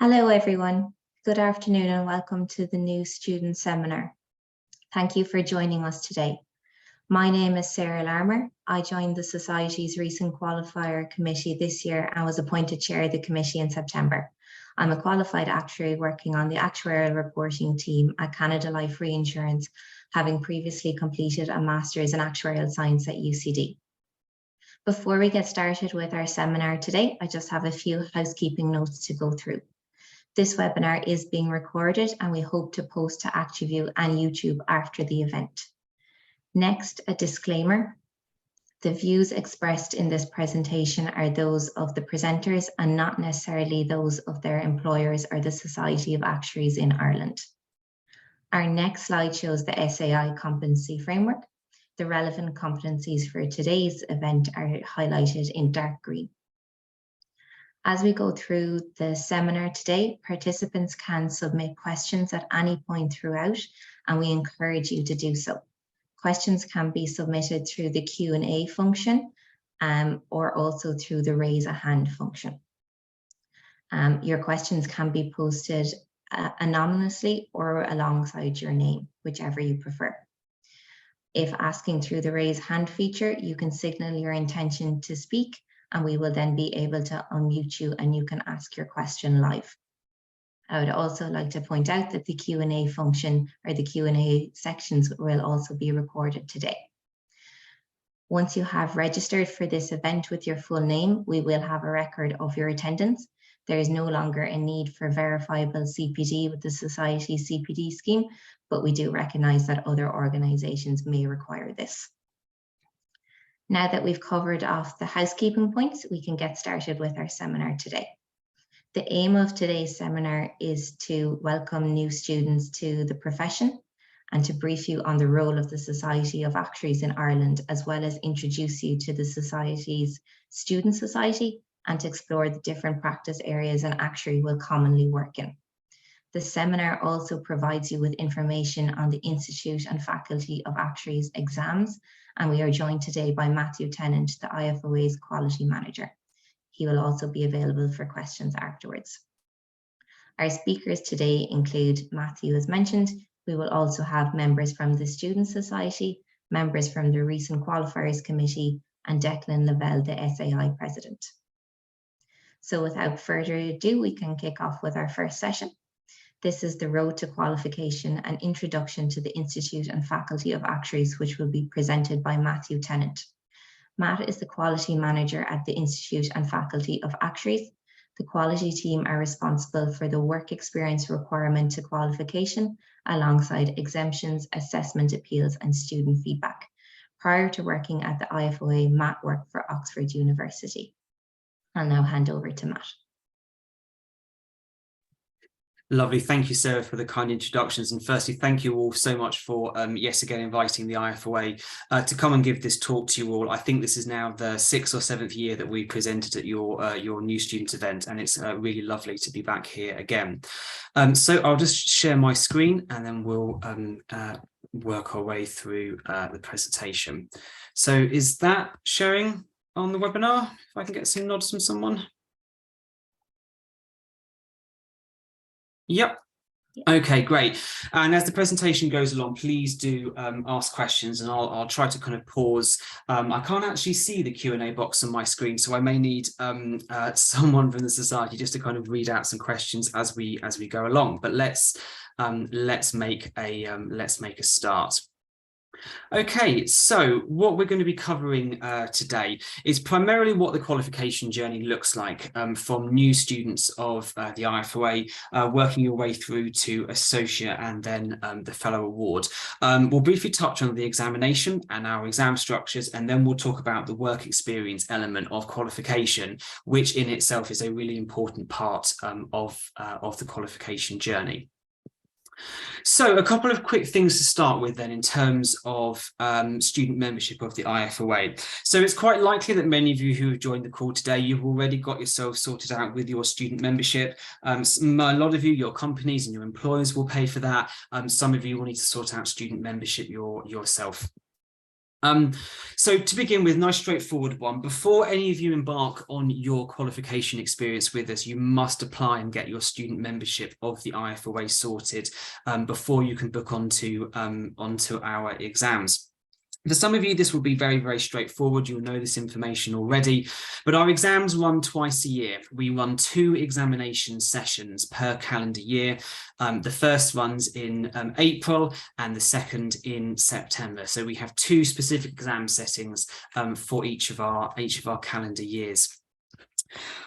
Hello everyone, good afternoon and welcome to the new student seminar. Thank you for joining us today. My name is Sarah Larmer. I joined the Society's recent qualifier committee this year and was appointed chair of the committee in September. I'm a qualified actuary working on the actuarial reporting team at Canada Life Reinsurance, having previously completed a master's in actuarial science at UCD. Before we get started with our seminar today, I just have a few housekeeping notes to go through. This webinar is being recorded and we hope to post to ActuView and YouTube after the event. Next, a disclaimer. The views expressed in this presentation are those of the presenters and not necessarily those of their employers or the Society of Actuaries in Ireland. Our next slide shows the SAI competency framework. The relevant competencies for today's event are highlighted in dark green. As we go through the seminar today, participants can submit questions at any point throughout, and we encourage you to do so. Questions can be submitted through the Q&A function or also through the raise a hand function. Your questions can be posted anonymously or alongside your name, whichever you prefer. If asking through the raise hand feature, you can signal your intention to speak, and we will then be able to unmute you and you can ask your question live. I would also like to point out that the Q&A function or the Q&A sections will also be recorded today. Once you have registered for this event with your full name, we will have a record of your attendance. There is no longer a need for verifiable CPD with the Society CPD scheme, but we do recognise that other organisations may require this. Now that we've covered off the housekeeping points, we can get started with our seminar today. The aim of today's seminar is to welcome new students to the profession and to brief you on the role of the Society of Actuaries in Ireland, as well as introduce you to the Society's Student Society and to explore the different practice areas an actuary will commonly work in. The seminar also provides you with information on the Institute and Faculty of Actuaries exams, and we are joined today by Matthew Tennant, the IFOA's Quality Manager. He will also be available for questions afterwards. Our speakers today include Matthew, as mentioned. We will also have members from the Student Society, members from the recent Qualifiers Committee, and Declan Lavelle, the SAI President. So without further ado, we can kick off with our first session. This is the Road to Qualification, an introduction to the Institute and Faculty of Actuaries, which will be presented by Matthew Tennant. Matt is the Quality Manager at the Institute and Faculty of Actuaries. The quality team are responsible for the work experience requirement to qualification, alongside exemptions, assessment appeals, and student feedback. Prior to working at the IFOA, Matt worked for Oxford University. I'll now hand over to Matt. Lovely. Thank you, Sarah, for the kind introductions. And firstly, thank you all so much for, yes, again, inviting the IFOA to come and give this talk to you all. I think this is now the 6th or 7th year that we presented at your new student event, and it's really lovely to be back here again. So I'll just share my screen and then we'll work our way through the presentation. So is that sharing on the webinar? If I can get some nods from someone. Yep. Okay, great. And as the presentation goes along, please do ask questions, and I'll try to kind of pause. I can't actually see the Q&A box on my screen, so I may need someone from the Society just to kind of read out some questions as we go along. But let's make a start. Okay, so what we're going to be covering today is primarily what the qualification journey looks like from new students of the IFOA, working your way through to associate and then the fellow award. We'll briefly touch on the examination and our exam structures, and then we'll talk about the work experience element of qualification, which in itself is a really important part of the qualification journey. So a couple of quick things to start with then in terms of student membership of the IFOA. So it's quite likely that many of you who have joined the call today, you've already got yourself sorted out with your student membership. A lot of you, your companies and your employers will pay for that. Some of you will need to sort out student membership yourself. So to begin with, nice straightforward one. Before any of you embark on your qualification experience with us, you must apply and get your student membership of the IFOA sorted before you can book onto our exams. For some of you, this will be very, very straightforward. You'll know this information already, but our exams run twice a year. We run 2 examination sessions per calendar year. The first runs in April and the second in September. So we have 2 specific exam settings for each of our calendar years.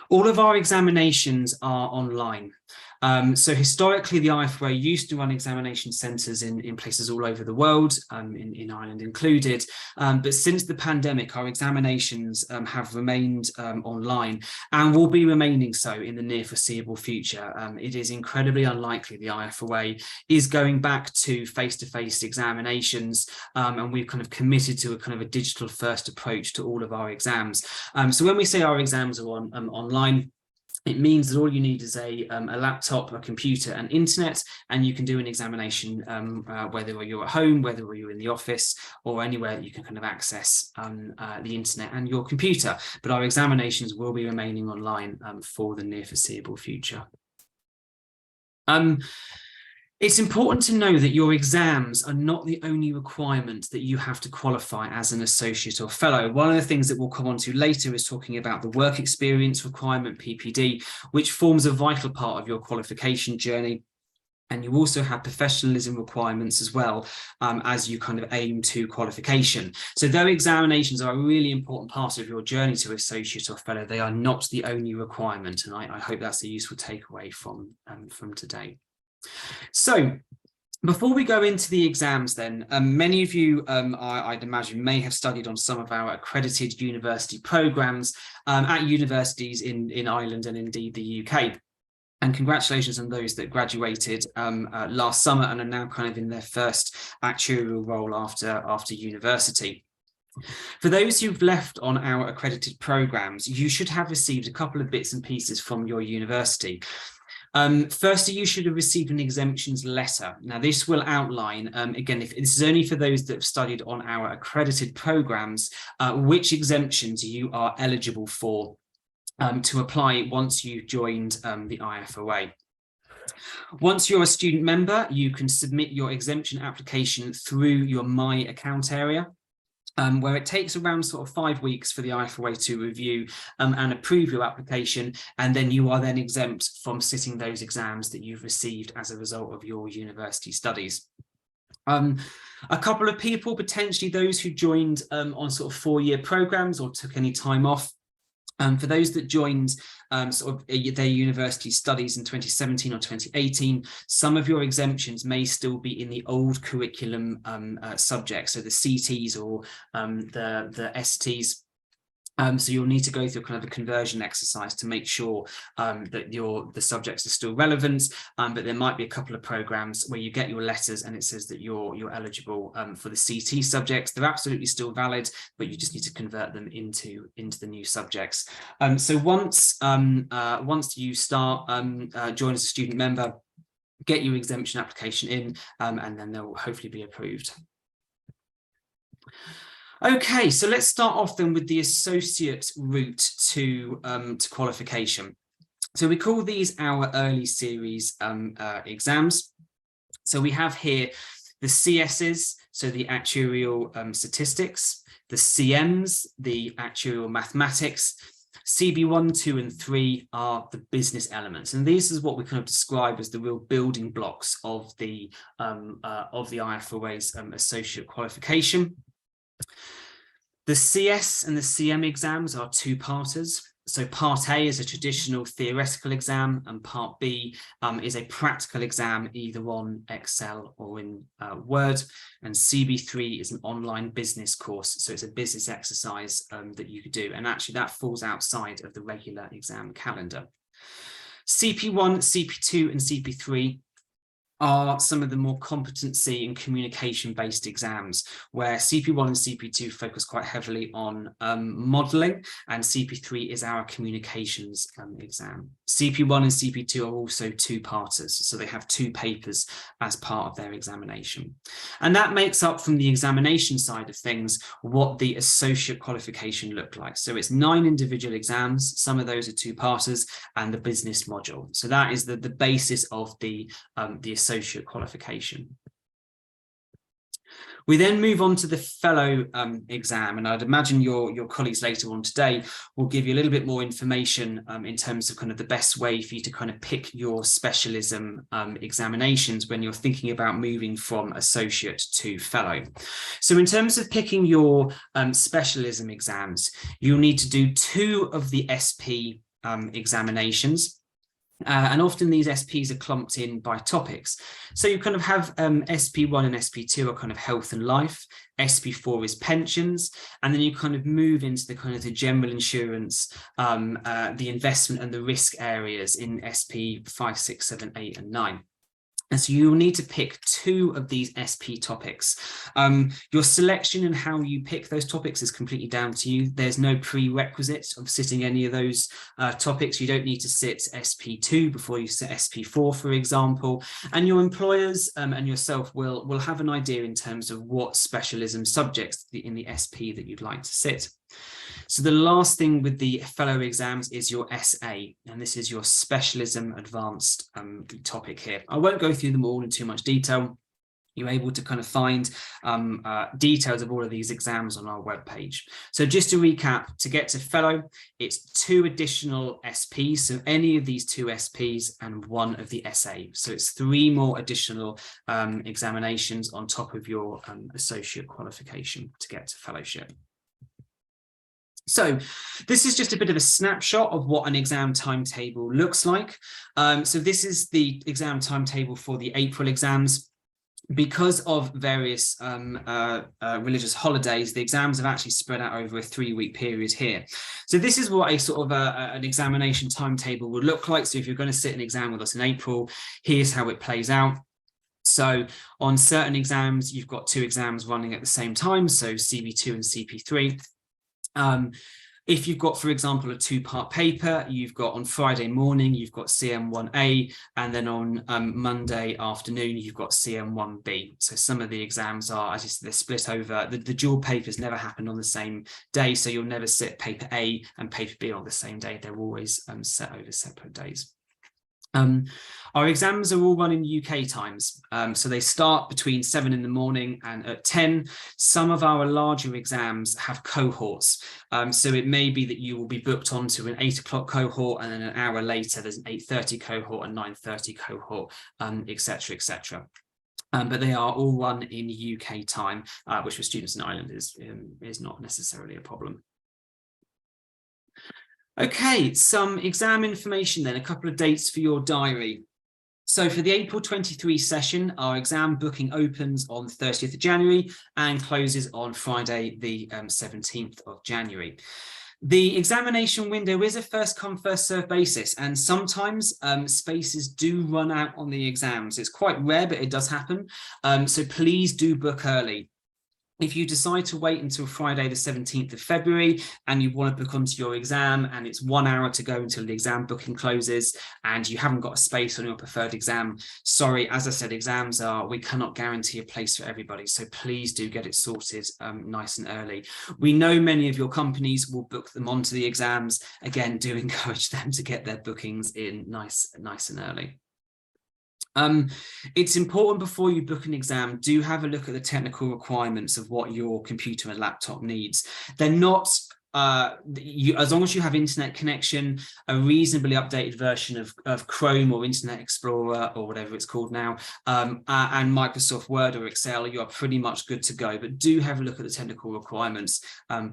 All of our examinations are online. So historically, the IFOA used to run examination centres in places all over the world, in Ireland included. But since the pandemic, our examinations have remained online and will be remaining so in the near foreseeable future. It is incredibly unlikely the IFOA is going back to face-to-face examinations, and we've kind of committed to a kind of a digital first approach to all of our exams. So when we say our exams are online, it means that all you need is a laptop, a computer, and internet, and you can do an examination whether you're at home, whether you're in the office, or anywhere that you can kind of access the internet and your computer. But our examinations will be remaining online for the near foreseeable future. It's important to know that your exams are not the only requirement that you have to qualify as an associate or fellow. One of the things that we'll come on to later is talking about the work experience requirement, PPD, which forms a vital part of your qualification journey. And you also have professionalism requirements as well as you kind of aim to qualification. So though examinations are a really important part of your journey to associate or fellow, they are not the only requirement. And I hope that's a useful takeaway from today. So before we go into the exams then, many of you, I'd imagine, may have studied on some of our accredited university programmes at universities in Ireland and indeed the UK. And congratulations on those that graduated last summer and are now kind of in their first actuarial role after university. For those who've left on our accredited programmes, you should have received a couple of bits and pieces from your university. Firstly, you should have received an exemptions letter. Now, this will outline, again, if this is only for those that have studied on our accredited programmes, which exemptions you are eligible for to apply once you've joined the IFOA. Once you're a student member, you can submit your exemption application through your My Account area. Where it takes around sort of 5 weeks for the IFOA to review and approve your application, and then you are then exempt from sitting those exams that you've received as a result of your university studies. A couple of people, potentially those who joined on sort of 4-year programs or took any time off, for those that joined sort of their university studies in 2017 or 2018, some of your exemptions may still be in the old curriculum subjects, so the CTs or the STs. So you'll need to go through kind of a conversion exercise to make sure that the subjects are still relevant, but there might be a couple of programs where you get your letters and it says that you're eligible for the CT subjects. They're absolutely still valid, but you just need to convert them into the new subjects. So once you start join as a student member, get your exemption application in, and then they'll hopefully be approved. Okay, so let's start off then with the associate route to qualification. So we call these our early series exams. So we have here the CSs, so the actuarial statistics, the CMs, the actuarial mathematics. CB1, 2, and 3 are the business elements, and this is what we kind of describe as the real building blocks of the IFOA's associate qualification. The CS and the CM exams are 2-parters. So Part A is a traditional theoretical exam, and Part B is a practical exam either on Excel or in Word. And CB3 is an online business course, so it's a business exercise that you could do. And actually that falls outside of the regular exam calendar. CP1, CP2, and CP3 are some of the more competency and communication-based exams, where CP1 and CP2 focus quite heavily on modelling, and CP3 is our communications exam. CP1 and CP2 are also two-parters, so they have 2 papers as part of their examination. And that makes up, from the examination side of things, what the associate qualification looked like. So it's 9 individual exams, some of those are two-parters, and the business module. So that is the basis of the associate qualification. We then move on to the fellow exam, and I'd imagine your colleagues later on today will give you a little bit more information in terms of kind of the best way for you to kind of pick your specialism examinations when you're thinking about moving from associate to fellow. So in terms of picking your specialism exams, you'll need to do 2 of the SP examinations. And often these SPs are clumped in by topics. So you kind of have SP1 and SP2 are kind of health and life, SP4 is pensions, and then you kind of move into the kind of the general insurance, the investment and the risk areas in SP5, 6, 7, 8, and 9. And so you'll need to pick 2 of these SP topics. Your selection and how you pick those topics is completely down to you. There's no prerequisite of sitting any of those topics. You don't need to sit SP2 before you sit SP4, for example. And your employers and yourself will have an idea in terms of what specialism subjects in the SP that you'd like to sit. So the last thing with the fellow exams is your SA, and this is your specialism advanced topic here. I won't go through them all in too much detail. You're able to kind of find details of all of these exams on our webpage. So just to recap, to get to fellow, it's 2 additional SPs, so any of these 2 SPs and 1 of the SA. So it's 3 more additional examinations on top of your associate qualification to get to fellowship. So this is just a bit of a snapshot of what an exam timetable looks like. So this is the exam timetable for the April exams. Because of various religious holidays, the exams have actually spread out over a 3-week period here. So this is what a sort of an examination timetable would look like. So if you're going to sit an exam with us in April, here's how it plays out. So on certain exams, you've got 2 exams running at the same time, so CB2 and CP3. If you've got, for example, a 2-part paper, you've got on Friday morning, you've got CM1A, and then on Monday afternoon, you've got CM1B. So some of the exams are, as you said, they're split over. The dual papers never happen on the same day, so you'll never sit paper A and paper B on the same day. They're always set over separate days. Our exams are all run in UK times, so they start between 7 in the morning and at 10. Some of our larger exams have cohorts, so it may be that you will be booked onto an 8 o'clock cohort, and then an hour later there's an 8:30 cohort, a 9:30 cohort, etc., etc. But they are all run in UK time, which for students in Ireland is not necessarily a problem. Okay, some exam information then, a couple of dates for your diary. So for the April 23 session, our exam booking opens on the 30th of January and closes on Friday, the 17th of January. The examination window is a first come, first served basis, and sometimes spaces do run out on the exams. It's quite rare, but it does happen. So please do book early. If you decide to wait until Friday, the 17th of February, and you want to book onto your exam, and it's 1 hour to go until the exam booking closes, and you haven't got a space on your preferred exam, sorry, as I said, exams we cannot guarantee a place for everybody. So please do get it sorted nice and early. We know many of your companies will book them onto the exams. Again, do encourage them to get their bookings in nice and early. It's important before you book an exam, do have a look at the technical requirements of what your computer and laptop needs. They're not, as long as you have internet connection, a reasonably updated version of Chrome or Internet Explorer or whatever it's called now, and Microsoft Word or Excel, you are pretty much good to go. But do have a look at the technical requirements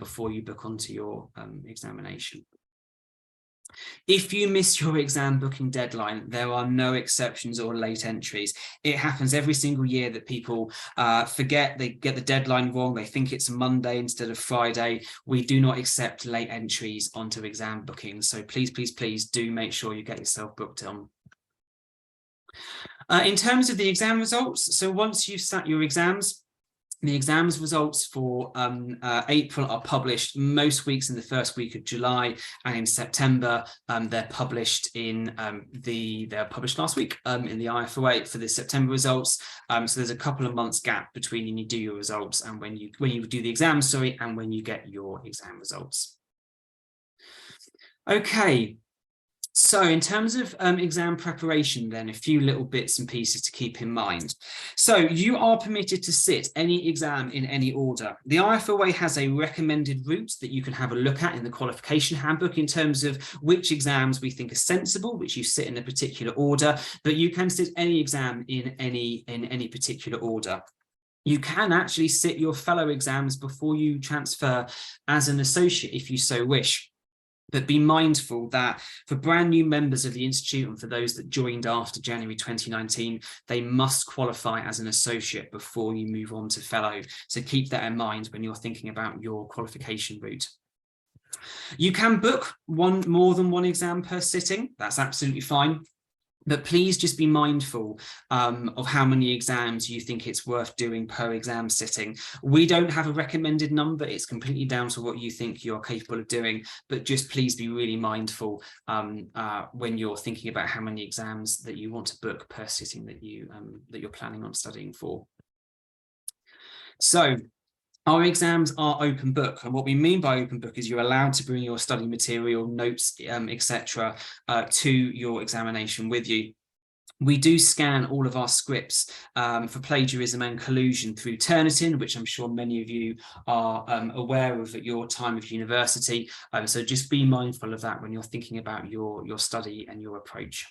before you book onto your examination. If you miss your exam booking deadline, there are no exceptions or late entries. It happens every single year that people forget, they get the deadline wrong, they think it's Monday instead of Friday. We do not accept late entries onto exam bookings. So please, please, please do make sure you get yourself booked on. In terms of the exam results, so once you've sat your exams, the exams results for April are published most weeks in the first week of July, and in September they're published they're published last week in the IFOA for the September results. So there's a couple of months gap between when you do your results and when you do the exam, sorry, and when you get your exam results. Okay. So in terms of exam preparation, then a few little bits and pieces to keep in mind. So you are permitted to sit any exam in any order. The IFOA has a recommended route that you can have a look at in the qualification handbook in terms of which exams we think are sensible, which you sit in a particular order, but you can sit any exam in any particular order. You can actually sit your fellow exams before you transfer as an associate if you so wish. But be mindful that for brand new members of the Institute and for those that joined after January 2019, they must qualify as an associate before you move on to fellow. So keep that in mind when you're thinking about your qualification route. You can book more than one exam per sitting. That's absolutely fine. But please just be mindful of how many exams you think it's worth doing per exam sitting. We don't have a recommended number. It's completely down to what you think you're capable of doing. But just please be really mindful when you're thinking about how many exams that you want to book per sitting that you're planning on studying for. So our exams are open book, and what we mean by open book is you're allowed to bring your study material, notes, etc. To your examination with you. We do scan all of our scripts for plagiarism and collusion through Turnitin, which I'm sure many of you are aware of at your time of university. So just be mindful of that when you're thinking about your study and your approach.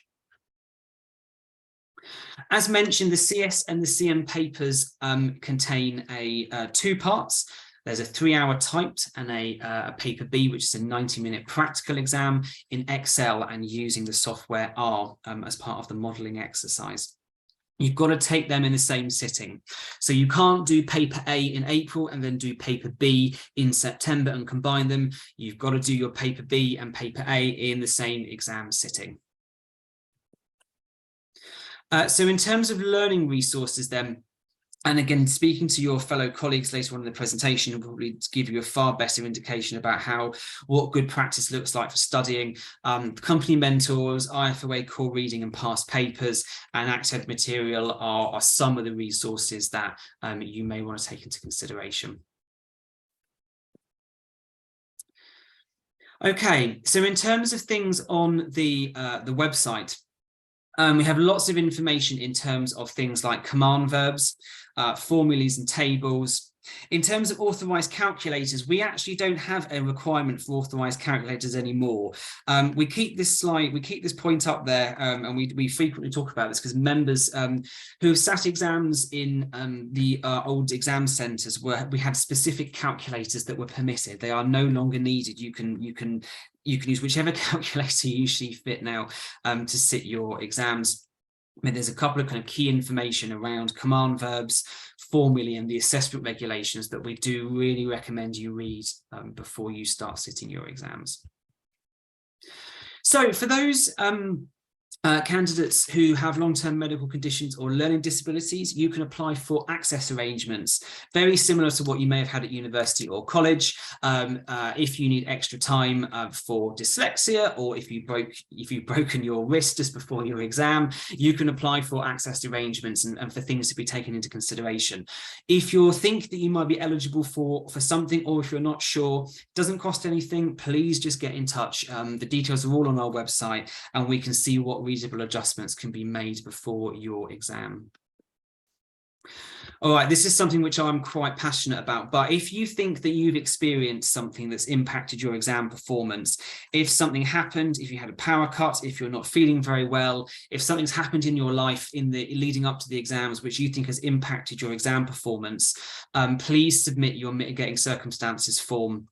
As mentioned, the CS and the CM papers contain two parts. There's a 3-hour typed and a paper B, which is a 90-minute practical exam in Excel and using the software R as part of the modelling exercise. You've got to take them in the same sitting. So you can't do paper A in April and then do paper B in September and combine them. You've got to do your paper B and paper A in the same exam sitting. So in terms of learning resources then, and again, speaking to your fellow colleagues later on in the presentation will probably give you a far better indication about what good practice looks like for studying. Company mentors, IFOA core reading and past papers, and ActEd material are some of the resources that you may want to take into consideration. Okay, so in terms of things on the website, we have lots of information in terms of things like command verbs, formulas and tables. In terms of authorized calculators, we actually don't have a requirement for authorized calculators anymore. We keep this point up there, and we frequently talk about this because members who have sat exams in the old exam centres we had specific calculators that were permitted. They are no longer needed. You can use whichever calculator you see fit now to sit your exams. I mean, there's a couple of kind of key information around command verbs, formulae, and the assessment regulations that we do really recommend you read before you start sitting your exams. So for those candidates who have long-term medical conditions or learning disabilities, you can apply for access arrangements, very similar to what you may have had at university or college. If you need extra time for dyslexia, or if you've broken your wrist just before your exam, you can apply for access arrangements and for things to be taken into consideration. If you think that you might be eligible for something, or if you're not sure, it doesn't cost anything, please just get in touch. The details are all on our website, and we can see what reasonable adjustments can be made before your exam. All right, this is something which I'm quite passionate about, but if you think that you've experienced something that's impacted your exam performance, if something happened, if you had a power cut, if you're not feeling very well, if something's happened in your life leading up to the exams which you think has impacted your exam performance, please submit your mitigating circumstances form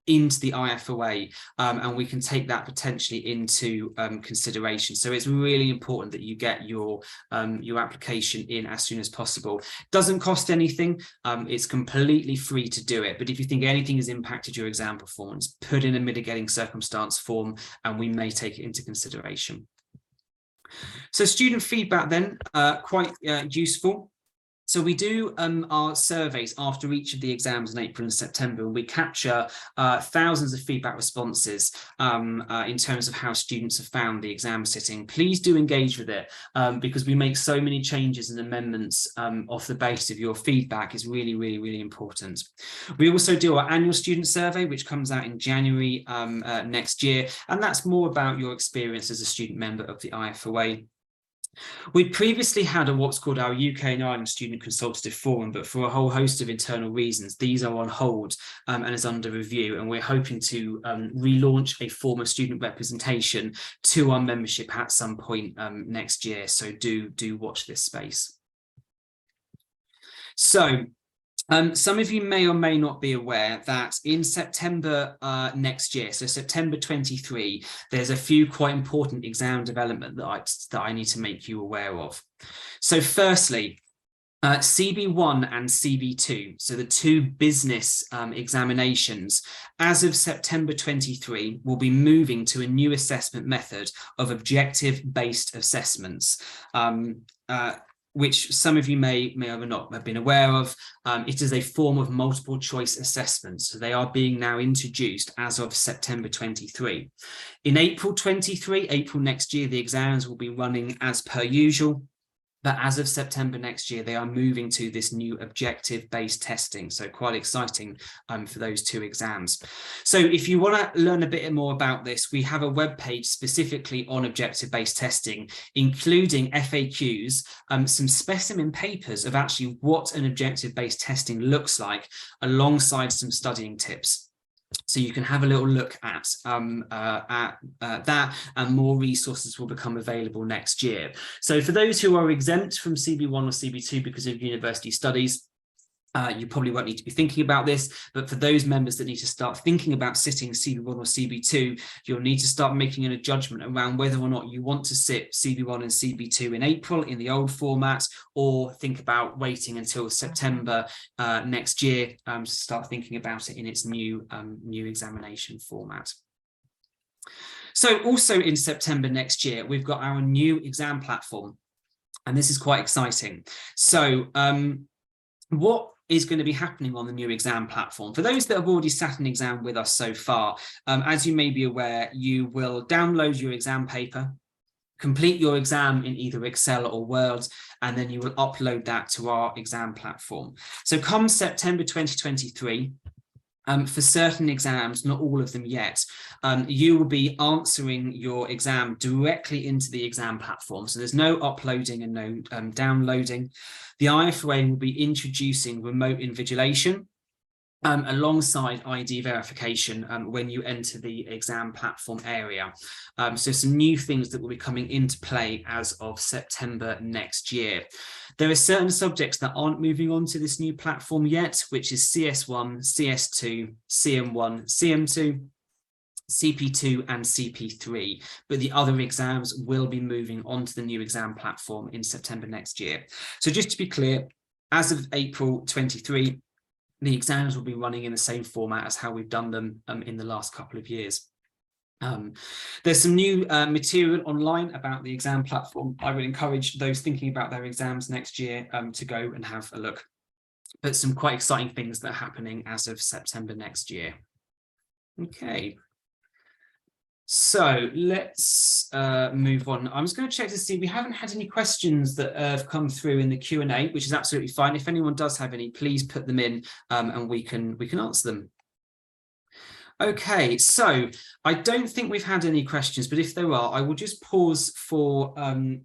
into the IFOA, and we can take that potentially into consideration. So it's really important that you get your application in as soon as possible. Doesn't cost anything. It's completely free to do it. But if you think anything has impacted your exam performance, put in a mitigating circumstance form, and we may take it into consideration. So student feedback then, quite useful. So we do our surveys after each of the exams in April and September, and we capture thousands of feedback responses in terms of how students have found the exam sitting. Please do engage with it because we make so many changes and amendments off the basis of your feedback. Is really, really, really important. We also do our annual student survey, which comes out in January next year, and that's more about your experience as a student member of the IFOA. We'd previously had what's called our UK and Ireland Student Consultative Forum, but for a whole host of internal reasons, these are on hold and is under review. And we're hoping to relaunch a form of student representation to our membership at some point next year. So do watch this space. So some of you may or may not be aware that in September next year, so September 23, there's a few quite important exam development that I need to make you aware of. So firstly, CB1 and CB2, so the two business examinations, as of September 23, will be moving to a new assessment method of objective-based assessments. Which some of you may or not have been aware of. It is a form of multiple choice assessment. So they are being now introduced as of September 23. In April 23, April next year, the exams will be running as per usual. But as of September next year, they are moving to this new objective-based testing. So quite exciting for those two exams. So if you want to learn a bit more about this, we have a webpage specifically on objective-based testing, including FAQs, some specimen papers of actually what an objective-based testing looks like, alongside some studying tips. So you can have a little look at that, and more resources will become available next year. So for those who are exempt from CB1 or CB2 because of university studies, you probably won't need to be thinking about this, but for those members that need to start thinking about sitting CB1 or CB2, you'll need to start making a judgment around whether or not you want to sit CB1 and CB2 in April in the old format, or think about waiting until September next year to start thinking about it in its new examination format. So also in September next year, we've got our new exam platform, and this is quite exciting. So what is going to be happening on the new exam platform? For those that have already sat an exam with us so far, as you may be aware, you will download your exam paper, complete your exam in either Excel or Word, and then you will upload that to our exam platform. So come September 2023, for certain exams, not all of them yet, you will be answering your exam directly into the exam platform. So there's no uploading and no downloading. The IFOA will be introducing remote invigilation alongside ID verification when you enter the exam platform area. So some new things that will be coming into play as of September next year. There are certain subjects that aren't moving on to this new platform yet, which is CS1, CS2, CM1, CM2, CP2 and CP3, but the other exams will be moving onto the new exam platform in September next year. So just to be clear, as of April 23, the exams will be running in the same format as how we've done them in the last couple of years. There's some new material online about the exam platform. I would encourage those thinking about their exams next year to go and have a look. But some quite exciting things that are happening as of September next year. Okay. So let's move on. I'm just going to check to see, we haven't had any questions that have come through in the Q&A, which is absolutely fine. If anyone does have any, please put them in and we can answer them. Okay, so I don't think we've had any questions, but if there are, I will just pause for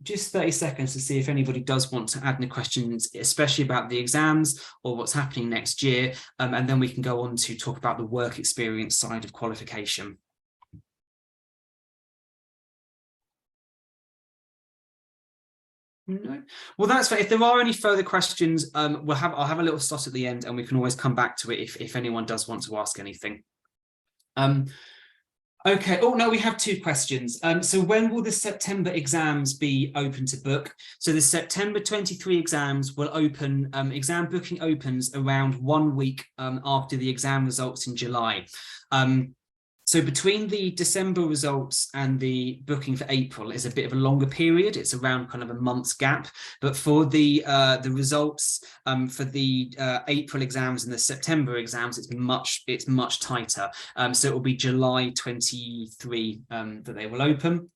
just 30 seconds to see if anybody does want to add any questions, especially about the exams or what's happening next year, and then we can go on to talk about the work experience side of qualification. No. Well, that's fair. If there are any further questions, I'll have a little slot at the end, and we can always come back to it if anyone does want to ask anything. Okay. Oh no, we have two questions. So when will the September exams be open to book? So the September 23 exams will open. Exam booking opens around 1 week after the exam results in July. So between the December results and the booking for April is a bit of a longer period. It's around kind of a month's gap. But for the results for the April exams and the September exams, it's much tighter. So it will be July 23 that they will open.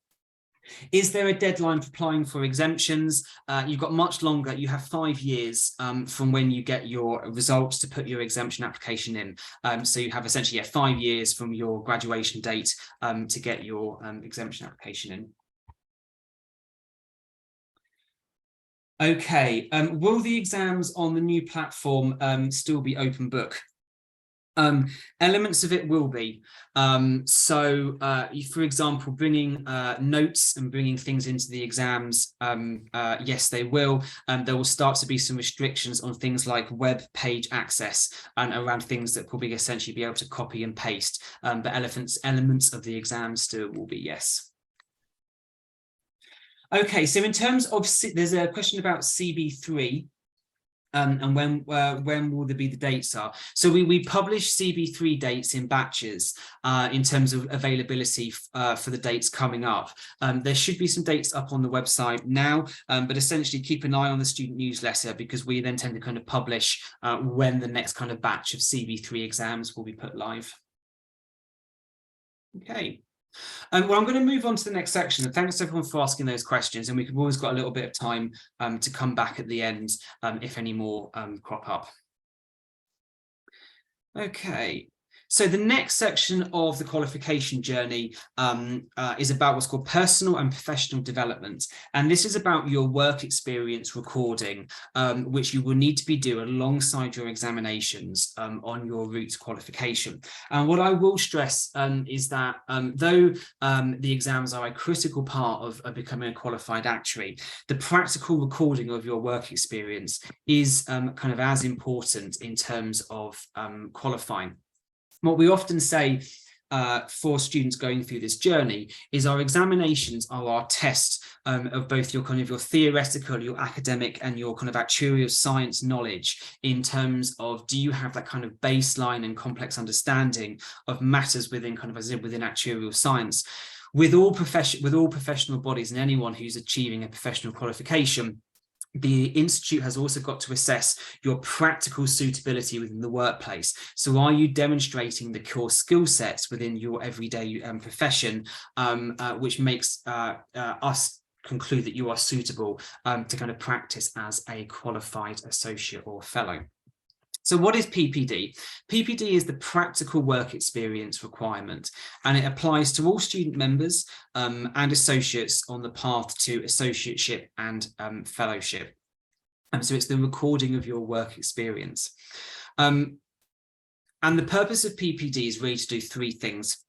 Is there a deadline for applying for exemptions? You've got much longer. You have 5 years from when you get your results to put your exemption application in. So you have essentially 5 years from your graduation date to get your exemption application in. Okay, will the exams on the new platform still be open book? Elements of it will be. For example, bringing notes and bringing things into the exams, yes, they will. There will start to be some restrictions on things like web page access and around things that probably essentially be able to copy and paste. But elements of the exams still will be yes. Okay, so in terms of, there's a question about CB3. And when will there be the dates are. So we publish CB3 dates in batches in terms of availability for the dates coming up. There should be some dates up on the website now, but essentially keep an eye on the student newsletter because we then tend to kind of publish when the next kind of batch of CB3 exams will be put live. Okay. Well, I'm going to move on to the next section. And thanks everyone for asking those questions. And we've always got a little bit of time to come back at the end if any more crop up. Okay. So the next section of the qualification journey is about what's called personal and professional development. And this is about your work experience recording, which you will need to be doing alongside your examinations on your route to qualification. And what I will stress is that though the exams are a critical part of becoming a qualified actuary, the practical recording of your work experience is kind of as important in terms of qualifying. What we often say for students going through this journey is our examinations are our test of both your kind of your theoretical, your academic and your kind of actuarial science knowledge in terms of do you have that kind of baseline and complex understanding of matters within kind of as in within actuarial science. With all professional bodies and anyone who's achieving a professional qualification, the institute has also got to assess your practical suitability within the workplace. So are you demonstrating the core skill sets within your everyday profession, which makes us conclude that you are suitable to kind of practice as a qualified associate or fellow. So what is PPD? PPD is the practical work experience requirement, and it applies to all student members and associates on the path to associateship and fellowship. So it's the recording of your work experience. And the purpose of PPD is really to do 3 things.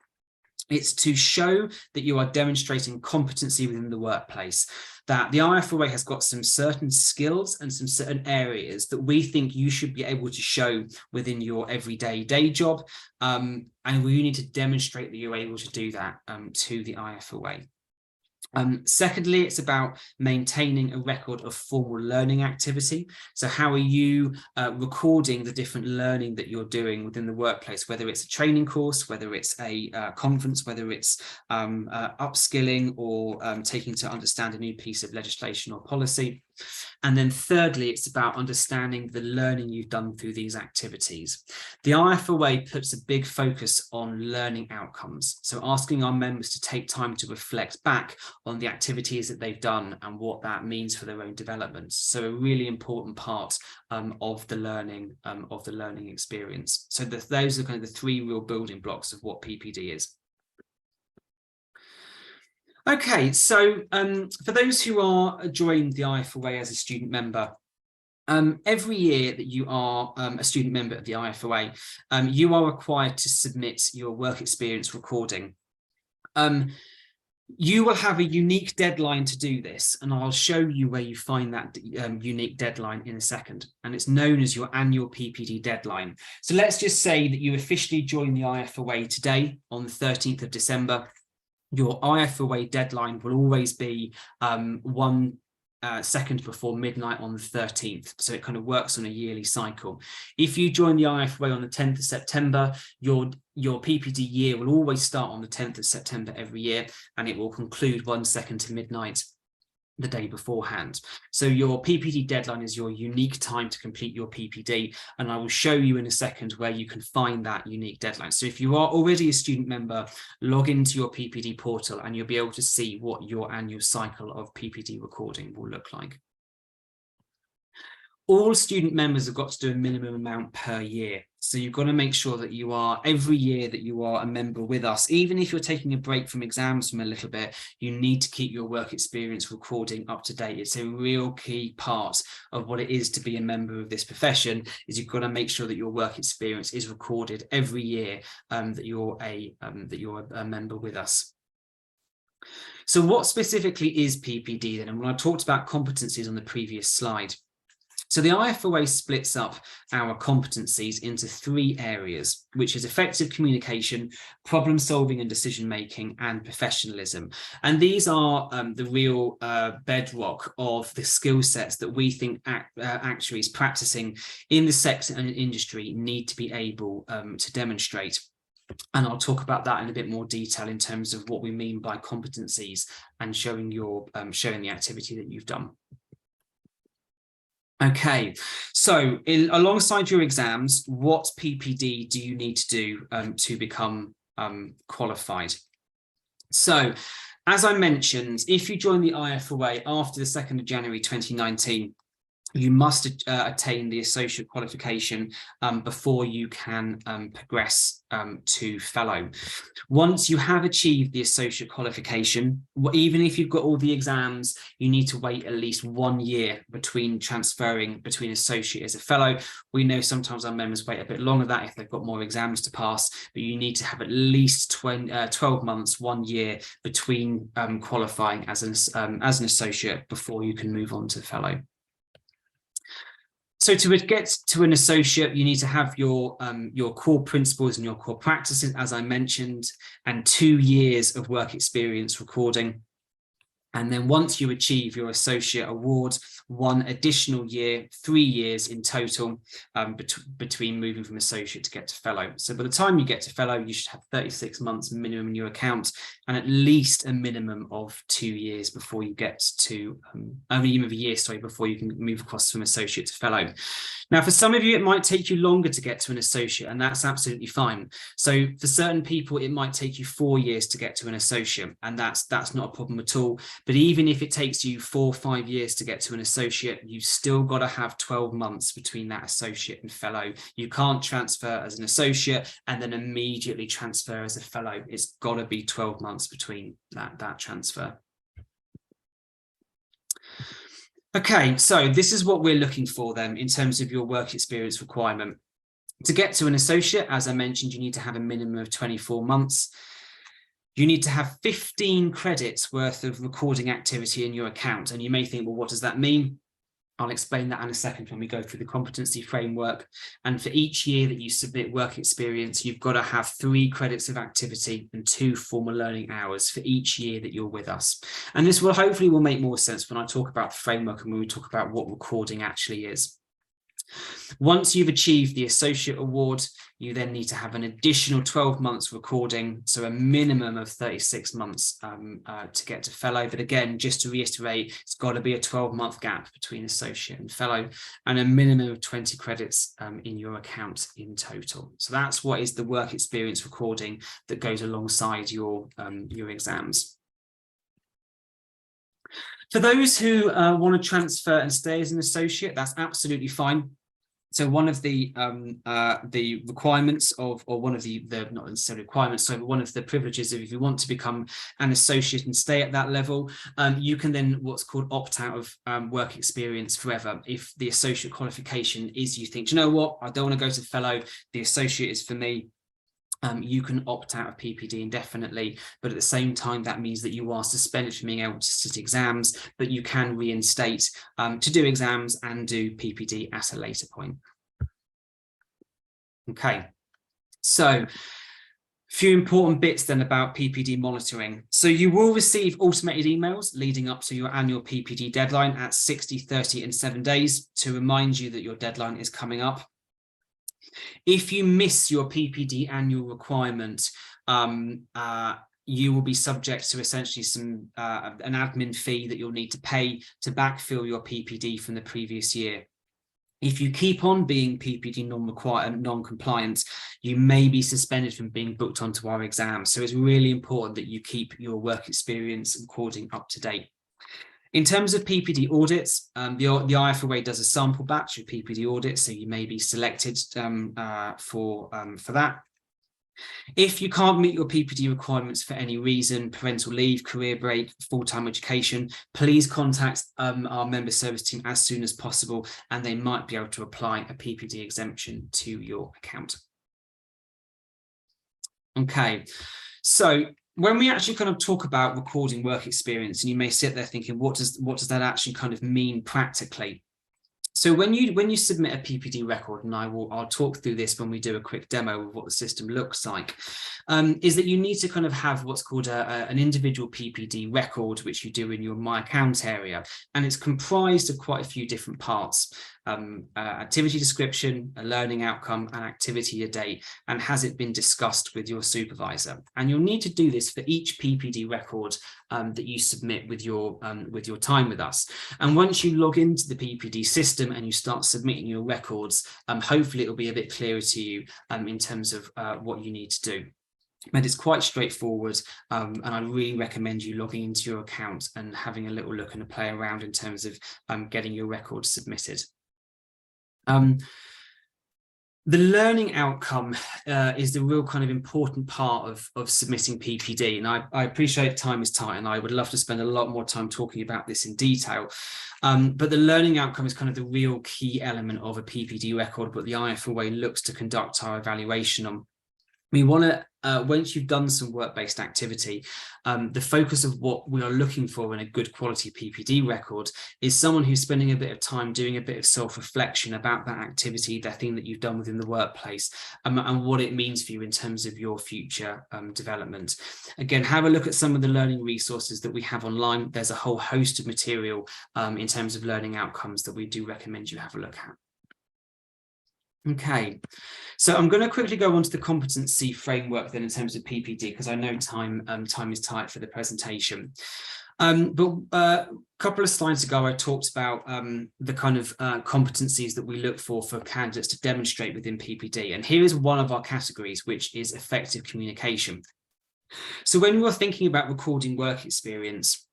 It's to show that you are demonstrating competency within the workplace, that the IFOA has got some certain skills and some certain areas that we think you should be able to show within your everyday day job. And we need to demonstrate that you're able to do that to the IFOA. Secondly, it's about maintaining a record of formal learning activity. So how are you recording the different learning that you're doing within the workplace, whether it's a training course, whether it's a conference, whether it's upskilling or taking to understand a new piece of legislation or policy. And then thirdly, it's about understanding the learning you've done through these activities. The IFOA puts a big focus on learning outcomes. So asking our members to take time to reflect back on the activities that they've done and what that means for their own development. So a really important part of the learning experience. So those are kind of the 3 real building blocks of what PPD is. Okay, so for those who are joined the IFOA as a student member, every year that you are a student member of the IFOA, you are required to submit your work experience recording. You will have a unique deadline to do this, and I'll show you where you find that unique deadline in a second. And it's known as your annual PPD deadline. So let's just say that you officially join the IFOA today on the 13th of December. Your IFOA deadline will always be 1 second before midnight on the 13th. So it kind of works on a yearly cycle. If you join the IFOA on the 10th of September, your PPD year will always start on the 10th of September every year, and it will conclude 1 second to midnight the day beforehand. So your PPD deadline is your unique time to complete your PPD, and I will show you in a second where you can find that unique deadline. So if you are already a student member, log into your PPD portal and you'll be able to see what your annual cycle of PPD recording will look like. All student members have got to do a minimum amount per year. So you've got to make sure that you are, every year that you are a member with us, even if you're taking a break from exams from a little bit, you need to keep your work experience recording up to date. It's a real key part of what it is to be a member of this profession, is you've got to make sure that your work experience is recorded every year that you're a member with us. So what specifically is PPD then? And when I talked about competencies on the previous slide, so the IFOA splits up our competencies into 3 areas, which is effective communication, problem solving and decision making, and professionalism. And these are the real bedrock of the skill sets that we think actuaries practicing in the sector and industry need to be able to demonstrate. And I'll talk about that in a bit more detail in terms of what we mean by competencies and showing the activity that you've done. Okay, so alongside your exams, what PPD do you need to do to become qualified? So, as I mentioned, if you join the IFOA after the 2nd of January 2019, you must attain the associate qualification before you can progress to fellow. Once you have achieved the associate qualification, even if you've got all the exams, you need to wait at least 1 year between transferring between associate as a fellow. We know sometimes our members wait a bit longer than that if they've got more exams to pass, but you need to have at least 12 months, 1 year between qualifying as an associate before you can move on to fellow. So to get to an associate, you need to have your core principles and your core practices, as I mentioned, and 2 years of work experience recording. And then once you achieve your associate award, 1 additional year, 3 years in total between moving from associate to get to fellow. So by the time you get to fellow, you should have 36 months minimum in your account and at least a minimum of 2 years before you get to, only a year, sorry, before you can move across from associate to fellow. Now, for some of you, it might take you longer to get to an associate, and that's absolutely fine. So for certain people, it might take you 4 years to get to an associate, and that's not a problem at all. But even if it takes you 4 or 5 years to get to an associate, you've still got to have 12 months between that associate and fellow. You can't transfer as an associate and then immediately transfer as a fellow. It's got to be 12 months between that transfer. Okay, so this is what we're looking for then in terms of your work experience requirement. To get to an associate, as I mentioned, you need to have a minimum of 24 months. You need to have 15 credits worth of recording activity in your account. And you may think, well, what does that mean? I'll explain that in a second when we go through the competency framework. And for each year that you submit work experience, you've got to have 3 credits of activity and 2 formal learning hours for each year that you're with us. And this will hopefully make more sense when I talk about the framework and when we talk about what recording actually is. Once you've achieved the associate award, you then need to have an additional 12 months recording, so a minimum of 36 months to get to fellow. But again, just to reiterate, it's got to be a 12-month gap between associate and fellow, and a minimum of 20 credits in your account in total. So that's what is the work experience recording that goes alongside your exams. For those who want to transfer and stay as an associate, that's absolutely fine. So one of the requirements of, or one of the not necessarily requirements, so one of the privileges of if you want to become an associate and stay at that level, you can then what's called opt out of work experience forever. If the associate qualification is, you think, do you know what, I don't want to go to fellow, the associate is for me. You can opt out of PPD indefinitely, but at the same time, that means that you are suspended from being able to sit exams, but you can reinstate to do exams and do PPD at a later point. Okay, so Few important bits then about PPD monitoring. So you will receive automated emails leading up to your annual PPD deadline at 60, 30 and 7 days to remind you that your deadline is coming up. If you miss your PPD annual requirement, you will be subject to essentially an admin fee that you'll need to pay to backfill your PPD from the previous year. If you keep on being PPD non-compliant, you may be suspended from being booked onto our exams. So it's really important that you keep your work experience recording up to date. In terms of PPD audits, the IFOA does a sample batch of PPD audits, so you may be selected for that. If you can't meet your PPD requirements for any reason, parental leave, career break, full-time education, please contact our member service team as soon as possible, and they might be able to apply a PPD exemption to your account. Okay, so when we actually kind of talk about recording work experience, and you may sit there thinking, what does that actually kind of mean practically? So when you submit a PPD record, and I'll talk through this when we do a quick demo of what the system looks like, is that you need to kind of have what's called an individual PPD record, which you do in your My Account area, and it's comprised of quite a few different parts. Activity description, a learning outcome, an activity a date, and has it been discussed with your supervisor? And you'll need to do this for each PPD record that you submit with your time with us. And once you log into the PPD system and you start submitting your records, hopefully it'll be a bit clearer to you in terms of what you need to do. But it's quite straightforward, and I really recommend you logging into your account and having a little look and a play around in terms of getting your records submitted. The learning outcome is the real kind of important part of submitting PPD, and I appreciate time is tight and I would love to spend a lot more time talking about this in detail, but the learning outcome is kind of the real key element of a PPD record, but the IFOA looks to conduct our evaluation on. We want to, once you've done some work-based activity, the focus of what we are looking for in a good quality PPD record is someone who's spending a bit of time doing a bit of self-reflection about that activity, that thing that you've done within the workplace, and what it means for you in terms of your future development. Again, have a look at some of the learning resources that we have online. There's a whole host of material in terms of learning outcomes that we do recommend you have a look at. Okay, so I'm going to quickly go on to the competency framework then in terms of PPD, because I know time is tight for the presentation. But a couple of slides ago, I talked about the kind of competencies that we look for candidates to demonstrate within PPD. And here is one of our categories, which is effective communication. So when you're thinking about recording work experience,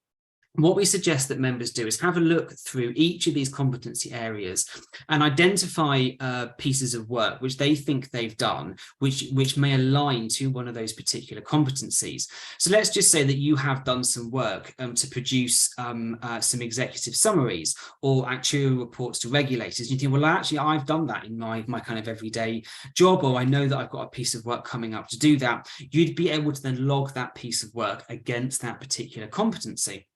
what we suggest that members do is have a look through each of these competency areas and identify pieces of work which they think they've done, which may align to one of those particular competencies. So let's just say that you have done some work to produce some executive summaries or actuarial reports to regulators. And you think, well, actually, I've done that in my kind of everyday job, or I know that I've got a piece of work coming up to do that. You'd be able to then log that piece of work against that particular competency.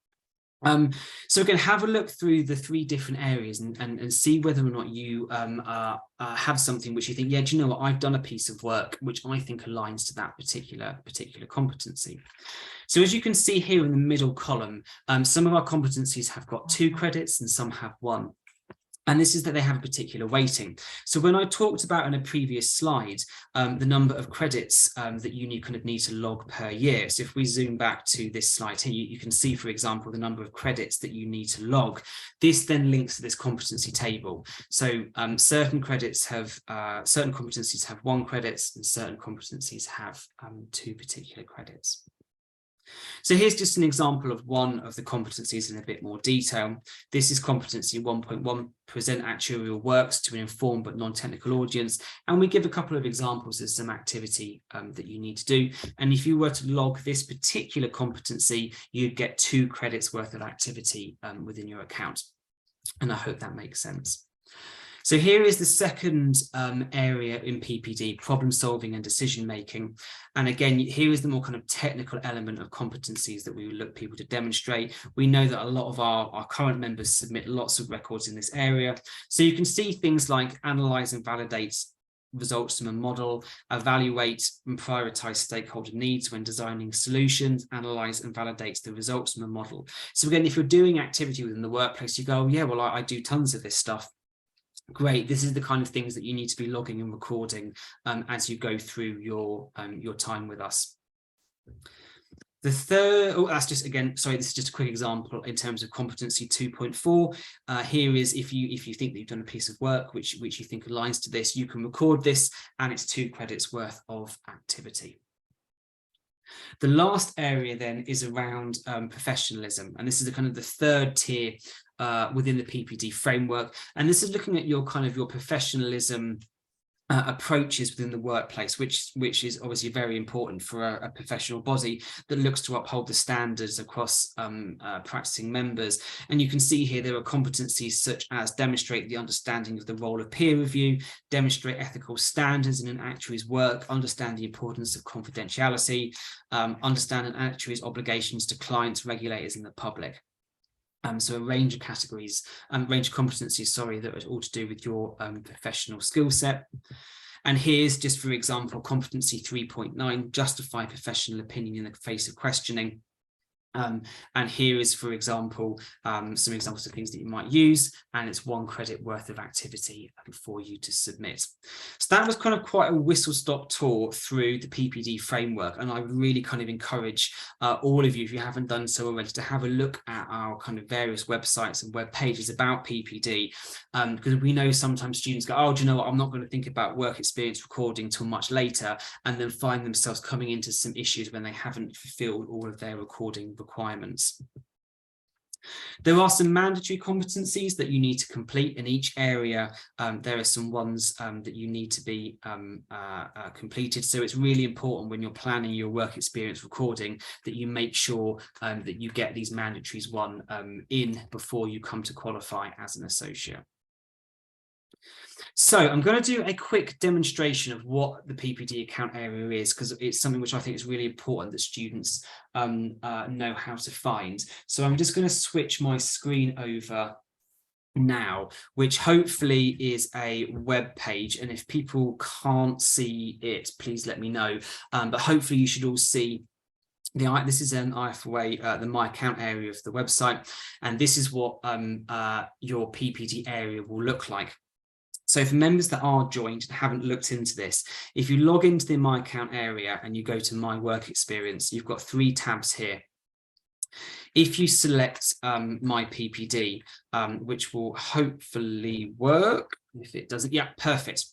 So again, have a look through the three different areas and see whether or not you have something which you think, yeah, do you know what, I've done a piece of work which I think aligns to that particular competency. So as you can see here in the middle column, some of our competencies have got 2 credits and some have 1. And this is that they have a particular weighting. So when I talked about in a previous slide, the number of credits that you need to log per year. So if we zoom back to this slide here, you can see, for example, the number of credits that you need to log. This then links to this competency table. So certain competencies have 1 credit and certain competencies have 2 particular credits. So here's just an example of one of the competencies in a bit more detail. This is competency 1.1, present actuarial works to an informed but non-technical audience. And we give a couple of examples of some activity that you need to do. And if you were to log this particular competency, you'd get 2 credits worth of activity within your account. And I hope that makes sense. So here is the second area in PPD, problem solving and decision making. And again, here is the more kind of technical element of competencies that we would look people to demonstrate. We know that a lot of our current members submit lots of records in this area. So you can see things like analyze and validate results from a model, evaluate and prioritize stakeholder needs when designing solutions, analyze and validate the results from a model. So again, if you're doing activity within the workplace, you go, oh, yeah, well, I do tons of this stuff. Great. This is the kind of things that you need to be logging and recording as you go through your time with us. The third, oh, that's just, again, sorry, this is just a quick example in terms of competency 2.4. Here is if you think that you've done a piece of work which you think aligns to this, you can record this, and it's 2 credits worth of activity. The last area then is around professionalism, and this is the kind of the third tier within the PPD framework, and this is looking at your kind of your professionalism approaches within the workplace, which is obviously very important for a professional body that looks to uphold the standards across practicing members. And you can see here there are competencies such as demonstrate the understanding of the role of peer review, demonstrate ethical standards in an actuary's work, understand the importance of confidentiality, understand an actuary's obligations to clients, regulators, and the public. So a range of categories, range of competencies, sorry, that are all to do with your professional skill set. And here's just, for example, competency 3.9, justify professional opinion in the face of questioning. And here is, for example, some examples of things that you might use, and it's 1 credit worth of activity for you to submit. So that was kind of quite a whistle-stop tour through the PPD framework, and I really kind of encourage all of you, if you haven't done so already, to have a look at our kind of various websites and web pages about PPD, because we know sometimes students go, oh, do you know what, I'm not going to think about work experience recording till much later, and then find themselves coming into some issues when they haven't fulfilled all of their recording requirements. There are some mandatory competencies that you need to complete in each area. There are some ones that you need to be completed. So it's really important when you're planning your work experience recording that you make sure that you get these mandatories in before you come to qualify as an associate. So I'm going to do a quick demonstration of what the PPD account area is, because it's something which I think is really important that students know how to find. So I'm just going to switch my screen over now, which hopefully is a web page, and if people can't see it, please let me know, but hopefully you should all see this is an IFOA, the My Account area of the website, and this is what your PPD area will look like. So for members that are joined and haven't looked into this, if you log into the My Account area and you go to My Work Experience, you've got 3 tabs here. If you select My PPD, which will hopefully work, if it doesn't, yeah, perfect.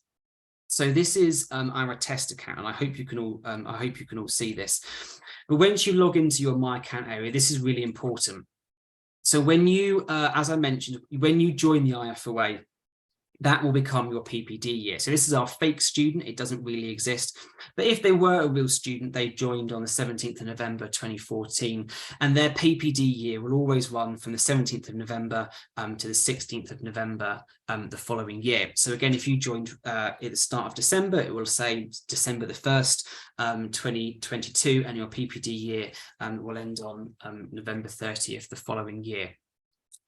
So this is our test account, and I hope you can all see this. But once you log into your My Account area, this is really important. So when you, as I mentioned, when you join the IFOA, that will become your PPD year. So this is our fake student. It doesn't really exist. But if they were a real student, they joined on the 17th of November 2014, and their PPD year will always run from the 17th of November to the 16th of November the following year. So again, if you joined at the start of December, it will say December the 1st, 2022, and your PPD year will end on November 30th the following year.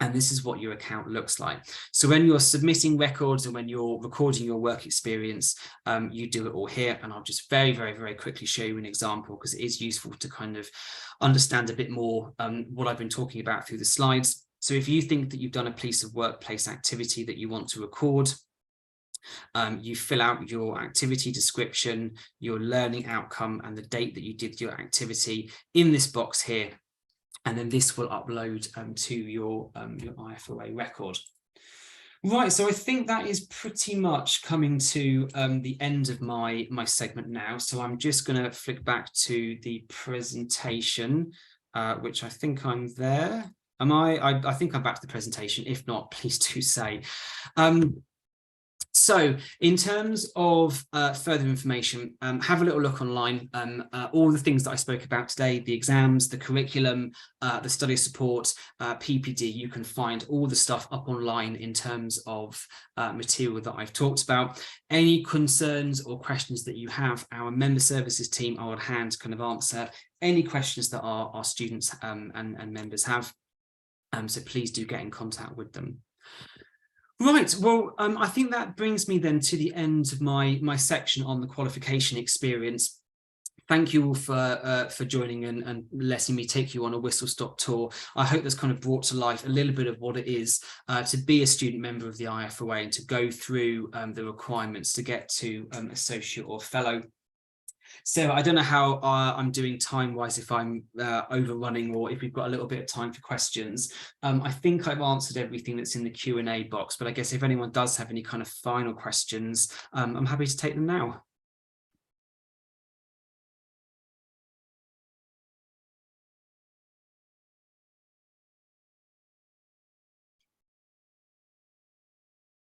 And this is what your account looks like. So when you're submitting records and when you're recording your work experience, you do it all here. And I'll just very, very, very quickly show you an example, because it is useful to kind of understand a bit more what I've been talking about through the slides. So if you think that you've done a piece of workplace activity that you want to record, you fill out your activity description, your learning outcome, and the date that you did your activity in this box here. And then this will upload to your IFOA record. Right, so I think that is pretty much coming to the end of my segment now. So I'm just going to flick back to the presentation, which I think I'm there. Am I think I'm back to the presentation. If not, please do say. So in terms of further information, have a little look online. All the things that I spoke about today, the exams, the curriculum, the study support, PPD, you can find all the stuff up online in terms of material that I've talked about. Any concerns or questions that you have, our member services team are on hand to kind of answer any questions that our students and members have. So please do get in contact with them. Right, well, I think that brings me then to the end of my section on the qualification experience. Thank you all for joining and letting me take you on a whistle-stop tour. I hope that's kind of brought to life a little bit of what it is to be a student member of the IFOA and to go through the requirements to get to associate or fellow. So I don't know how I'm doing time-wise, if I'm overrunning or if we've got a little bit of time for questions. I think I've answered everything that's in the Q&A box, but I guess if anyone does have any kind of final questions, I'm happy to take them now.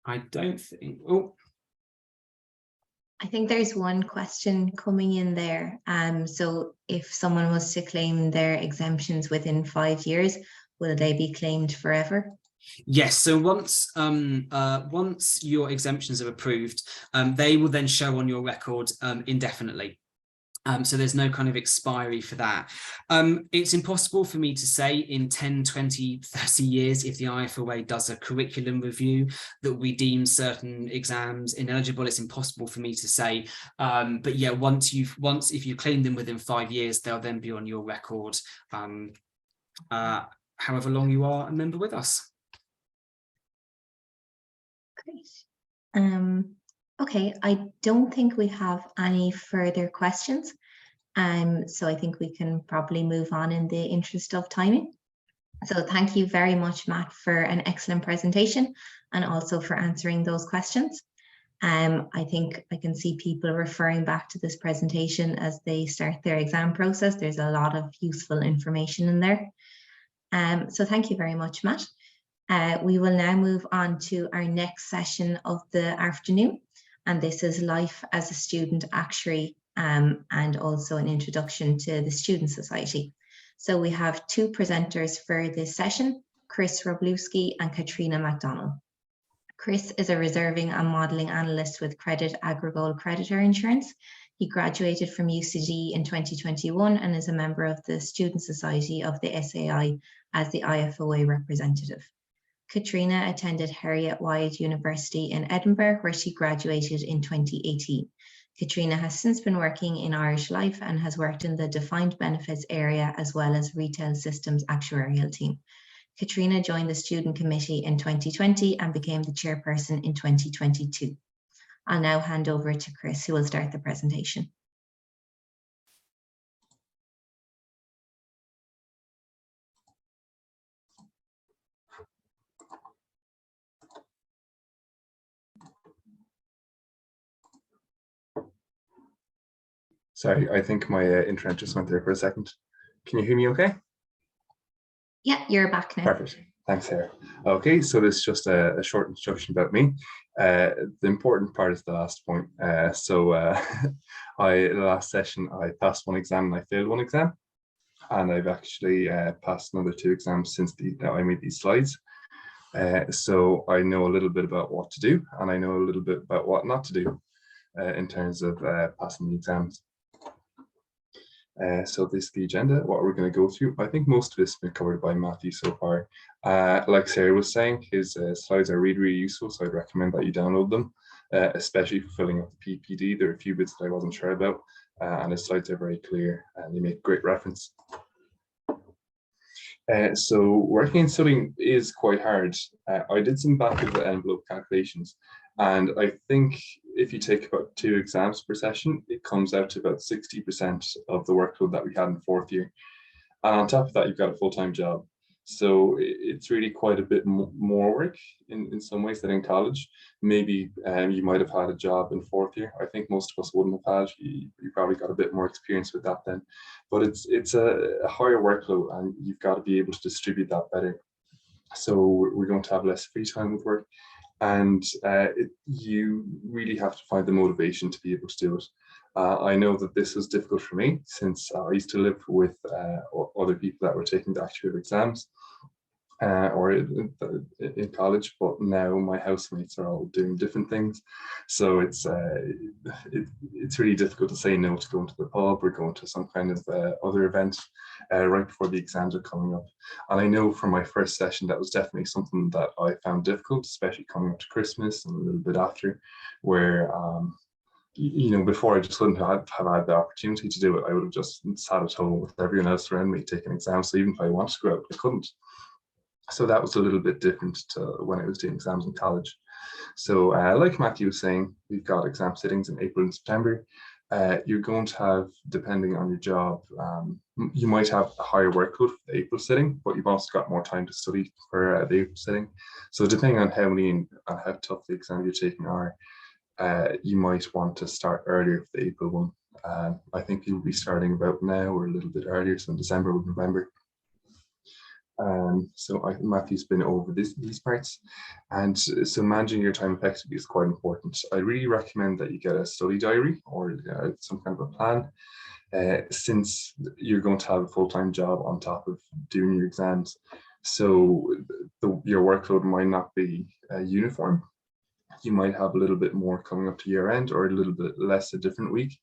I don't think, oh. I think there's one question coming in there. So if someone was to claim their exemptions within 5 years, will they be claimed forever? Yes, so once your exemptions are approved, they will then show on your record indefinitely. So there's no kind of expiry for that. It's impossible for me to say in 10, 20, 30 years if the IFOA does a curriculum review that we deem certain exams ineligible. It's impossible for me to say. But yeah, if you claim them within 5 years, they'll then be on your record, however long you are a member with us. Great. Okay, I don't think we have any further questions. So I think we can probably move on in the interest of timing. So thank you very much, Matt, for an excellent presentation and also for answering those questions. I think I can see people referring back to this presentation as they start their exam process. There's a lot of useful information in there. So thank you very much, Matt. We will now move on to our next session of the afternoon, and this is Life as a Student Actuary, and also an introduction to the Student Society. So we have two presenters for this session, Chris Roblewski and Katrina MacDonald. Chris is a reserving and modelling analyst with Credit Agricole Creditor Insurance. He graduated from UCD in 2021 and is a member of the Student Society of the SAI as the IFOA representative. Katrina attended Heriot-Watt University in Edinburgh, where she graduated in 2018. Katrina has since been working in Irish Life and has worked in the defined benefits area as well as retail systems actuarial team. Katrina joined the student committee in 2020 and became the chairperson in 2022. I'll now hand over to Chris, who will start the presentation. Sorry, I think my internet just went there for a second. Can you hear me okay? Yeah, you're back now. Perfect. Thanks, Sarah. Okay, so this is just a short introduction about me. The important part is the last point. The last session, I passed one exam and I failed one exam. And I've actually passed another 2 exams since I made these slides. So I know a little bit about what to do, and I know a little bit about what not to do in terms of passing the exams. So this is the agenda, what we're going to go through. I think most of this has been covered by Matthew so far. Like Sarah was saying, his slides are really, really useful, so I'd recommend that you download them, especially for filling out the PPD. There are a few bits that I wasn't sure about, and his slides are very clear and they make great reference. So working and studying is quite hard. I did some back of the envelope calculations, and I think if you take about 2 exams per session, it comes out to about 60% of the workload that we had in 4th year. And on top of that, you've got a full-time job. So it's really quite a bit more work in some ways than in college. Maybe you might have had a job in 4th year. I think most of us wouldn't have had. You probably got a bit more experience with that then. But it's a higher workload, and you've got to be able to distribute that better. So we're going to have less free time with work. And you really have to find the motivation to be able to do it. I know that this was difficult for me since I used to live with other people that were taking the actuarial exams. or in college, but now my housemates are all doing different things. So it's really difficult to say no to going to the pub or going to some kind of other event right before the exams are coming up. And I know from my first session, that was definitely something that I found difficult, especially coming up to Christmas and a little bit after, where before I just wouldn't have had the opportunity to do it. I would have just sat at home with everyone else around me taking exams. So even if I wanted to go out, I couldn't. So that was a little bit different to when I was doing exams in college. So like Matthew was saying, we've got exam sittings in April and September. You're going to have, depending on your job, you might have a higher workload for the April sitting, but you've also got more time to study for the April sitting. So depending on how many and how tough the exam you're taking are, you might want to start earlier for the April one. I think you'll be starting about now or a little bit earlier, so in December or November. So Matthew's been over these parts, and so managing your time effectively is quite important. I really recommend that you get a study diary or some kind of a plan, since you're going to have a full-time job on top of doing your exams. So your workload might not be uniform. You might have a little bit more coming up to year end or a little bit less a different week.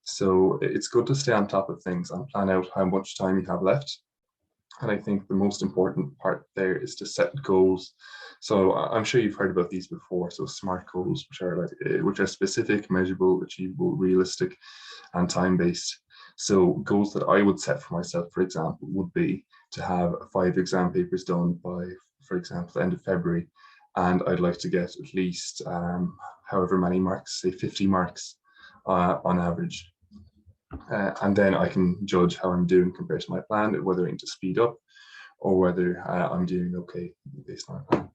So it's good to stay on top of things and plan out how much time you have left. And I think the most important part there is to set goals. So I'm sure you've heard about these before. So SMART goals, which are specific, measurable, achievable, realistic, and time-based. So goals that I would set for myself, for example, would be to have 5 exam papers done by, for example, the end of February. And I'd like to get at least however many marks, say 50 marks on average. And then I can judge how I'm doing compared to my plan, whether I need to speed up or whether I'm doing okay based on my plan.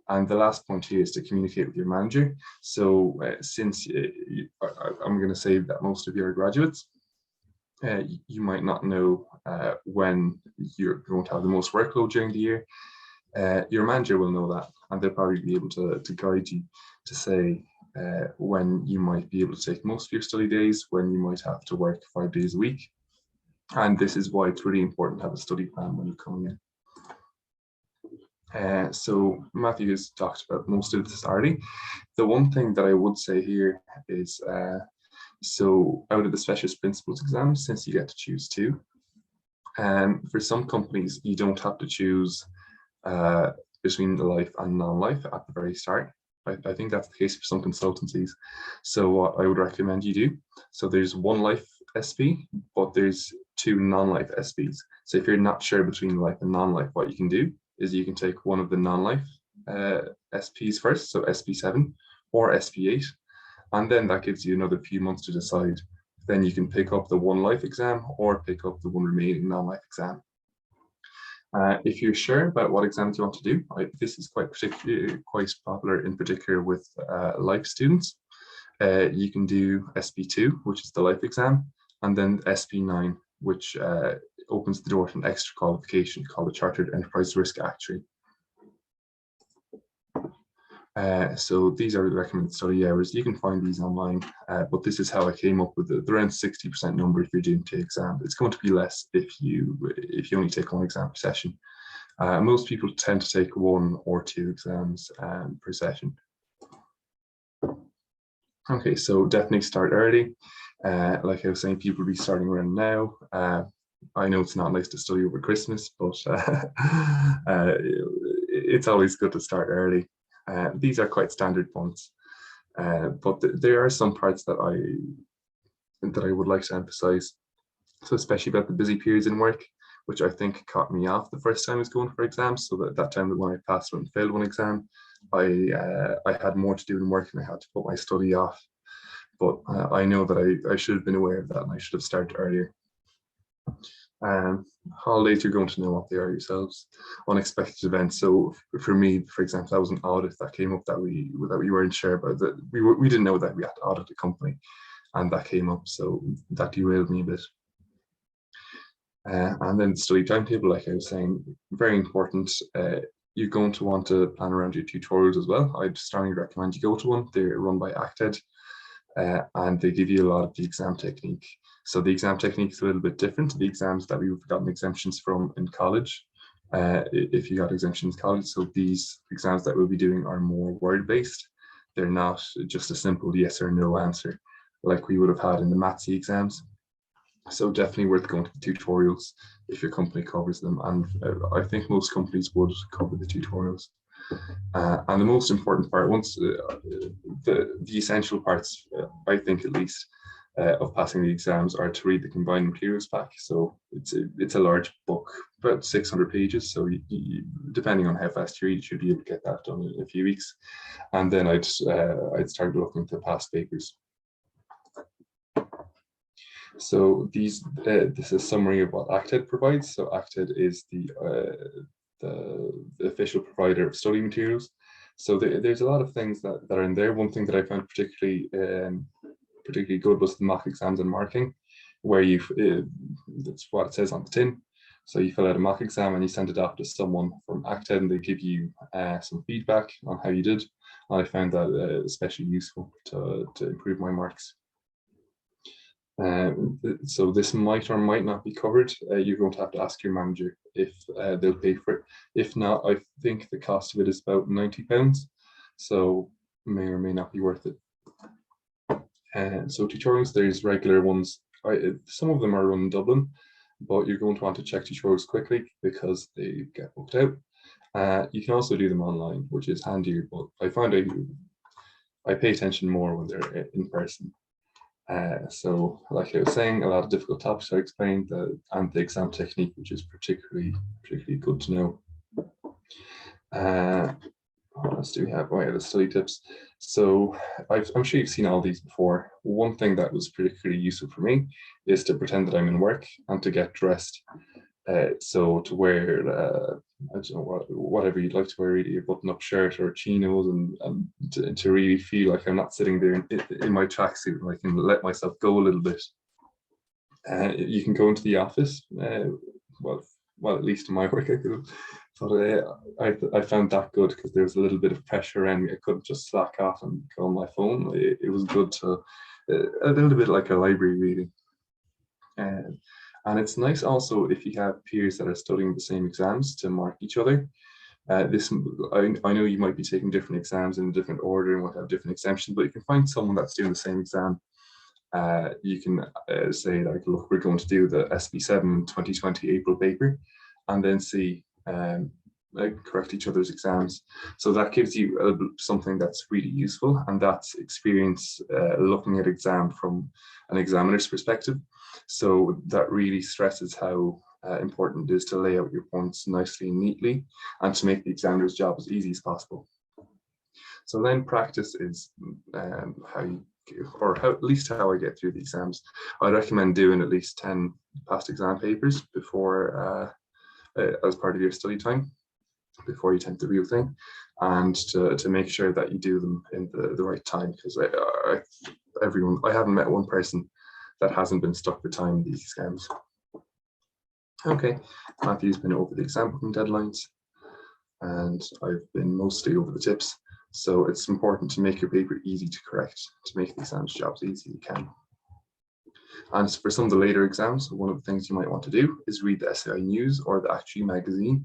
And the last point here is to communicate with your manager. So since I'm going to say that most of you are graduates, you might not know when you're going to have the most workload during the year. Your manager will know that, and they'll probably be able to guide you to say when you might be able to take most of your study days, when you might have to work 5 days a week. And this is why it's really important to have a study plan when you're coming in. So Matthew has talked about most of this already. The one thing that I would say here is, so out of the specialist principles exams, since you get to choose 2, for some companies, you don't have to choose between the life and non-life at the very start. I think that's the case for some consultancies. So what I would recommend you do, so there's one life SP, but there's 2 non-life SPs. So if you're not sure between life and non-life, what you can do is you can take one of the non-life SPs first, so SP7 or SP8, and then that gives you another few months to decide. Then you can pick up the one life exam or pick up the one remaining non-life exam. If you're sure about what exams you want to do, this is quite popular in particular with life students. You can do SP2, which is the life exam, and then SP9, which opens the door to an extra qualification called a Chartered Enterprise Risk Actuary. So these are the recommended study hours. You can find these online, but this is how I came up with the around 60% number if you're doing 2 exams. It's going to be less if you only take 1 exam per session. Most people tend to take 1 or 2 exams per session. Okay, so definitely start early. Like I was saying, people will be starting around now. I know it's not nice to study over Christmas, but it's always good to start early. These are quite standard points, but there are some parts that I would like to emphasize. So especially about the busy periods in work, which I think caught me off the first time I was going for exams. So that time that when I passed and failed 1 exam, I had more to do in work and I had to put my study off. But I know that I should have been aware of that and I should have started earlier. Holidays, you're going to know what they are yourselves. Unexpected events. So for me, for example, that was an audit that came up that we weren't sure about. That we didn't know that we had to audit a company, and that came up. So that derailed me a bit. And then the study timetable, like I was saying, very important. You're going to want to plan around your tutorials as well. I'd strongly recommend you go to one. They're run by ACTED, and they give you a lot of the exam technique. So the exam technique is a little bit different to the exams that we've gotten exemptions from in college. if you got exemptions college. So these exams that we'll be doing are more word-based. They're not just a simple yes or no answer like we would have had in the mathsy exams. So definitely worth going to the tutorials if your company covers them. And I think most companies would cover the tutorials. And the most important part, once the essential parts, I think at least, of passing the exams are to read the combined materials pack. So it's a large book, about 600 pages. So depending on how fast you read, you should be able to get that done in a few weeks. And then I'd start looking to past papers. So this is a summary of what ACTED provides. So ACTED is the official provider of study materials. So there's a lot of things that are in there. One thing that I found particularly good was the mock exams and marking, where that's what it says on the tin. So you fill out a mock exam and you send it off to someone from ACTED, and they give you some feedback on how you did. And I found that especially useful to improve my marks. So this might or might not be covered. You're going to have to ask your manager if they'll pay for it. If not, I think the cost of it is about £90. So may or may not be worth it. So tutorials, there's regular ones. Some of them are run in Dublin, but you're going to want to check tutorials quickly because they get booked out. You can also do them online, which is handier, but I find I pay attention more when they're in person. So like I was saying, a lot of difficult topics are explained, and the exam technique, which is particularly good to know. What else do we have? Oh yeah, the study tips. So I'm sure you've seen all these before. One thing that was particularly useful for me is to pretend that I'm in work and to get dressed. So to wear, I don't know, whatever you'd like to wear, really, a button-up shirt or chinos, and to really feel like I'm not sitting there in my tracksuit, and I can let myself go a little bit. You can go into the office. Well, at least in my work, I could have. But I found that good because there was a little bit of pressure around me. I couldn't just slack off and go on my phone. It was good to a little bit like a library reading. And it's nice also if you have peers that are studying the same exams to mark each other. I know you might be taking different exams in a different order and might have different exemptions, but you can find someone that's doing the same exam. You can say like, look, we're going to do the SB7 2020 April paper, and then see correct each other's exams. So that gives you something that's really useful, and that's experience looking at exam from an examiner's perspective. So that really stresses how important it is to lay out your points nicely and neatly, and to make the examiner's job as easy as possible. So then practice is at least how I get through the exams. I'd recommend doing at least 10 past exam papers before as part of your study time, before you attempt the real thing, and to make sure that you do them in the right time, because I haven't met one person that hasn't been stuck for time in these exams. Okay, Matthew's been over the exam booking deadlines, and I've been mostly over the tips. So it's important to make your paper easy to correct, to make the exams jobs easy as you can. And for some of the later exams, one of the things you might want to do is read the SAI News or the Actuary magazine.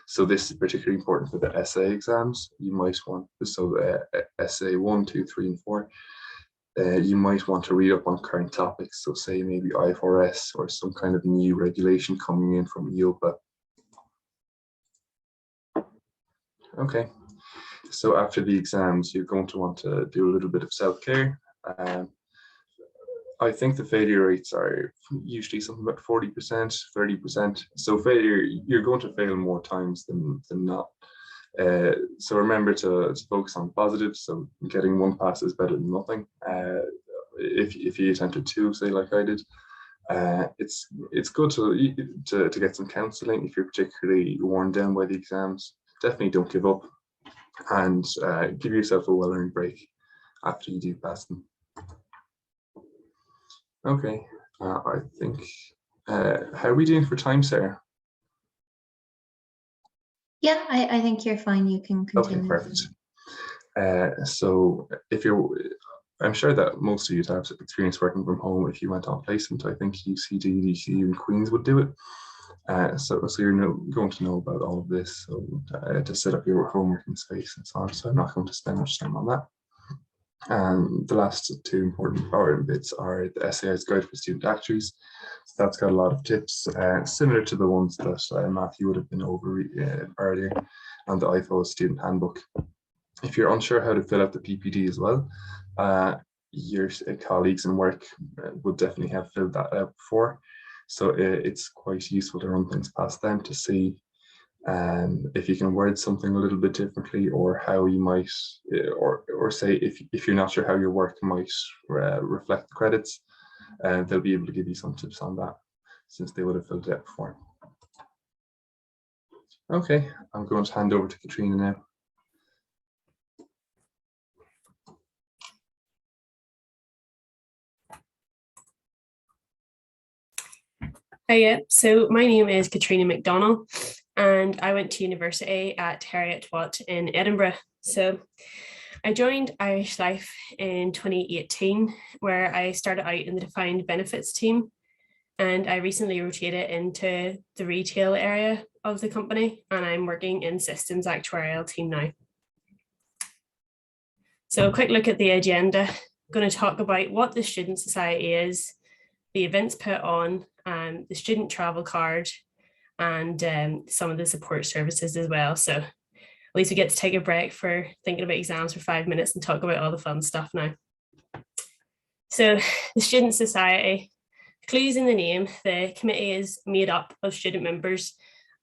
So this is particularly important for the essay exams. You might want, so essay 1, 2, 3, and 4. You might want to read up on current topics. So say maybe IFRS or some kind of new regulation coming in from EIOPA. Okay, so after the exams, you're going to want to do a little bit of self-care. I think the failure rates are usually something about 40%, 30%. So failure, you're going to fail more times than not. So remember to focus on positives. So getting 1 pass is better than nothing. If you attempted 2, say like I did, it's good to get some counselling if you're particularly worn down by the exams. Definitely don't give up, and give yourself a well-earned break after you do pass them. Okay, I think, how are we doing for time, Sarah? Yeah, I think you're fine. You can continue. Okay, perfect. So I'm sure that most of you have experience working from home if you went on placement. I think UCD, DCU, and Queen's would do it. So you're going to know about all of this, so to set up your homeworking space and so on. So I'm not going to spend much time on that. The last two important bits are the SAI's Guide for Student Actuaries. So that's got a lot of tips, similar to the ones that Matthew would have been over earlier, and the IFO Student Handbook. If you're unsure how to fill out the PPD as well, your colleagues in work would definitely have filled that out before. So it's quite useful to run things past them to see if you can word something a little bit differently, or how you might, or say if you're not sure how your work might reflect the credits, they'll be able to give you some tips on that, since they would have filled it out before. Okay, I'm going to hand over to Katrina now. Hiya, so my name is Katrina McDonald and I went to university at Heriot Watt in Edinburgh. So I joined Irish Life in 2018, where I started out in the defined benefits team, and I recently rotated into the retail area of the company, and I'm working in systems actuarial team now. So a quick look at the agenda. I'm going to talk about what the Student Society is, the events put on, the student travel card, and some of the support services as well. So at least we get to take a break for thinking about exams for 5 minutes and talk about all the fun stuff now. So the Student Society, clues in the name, the committee is made up of student members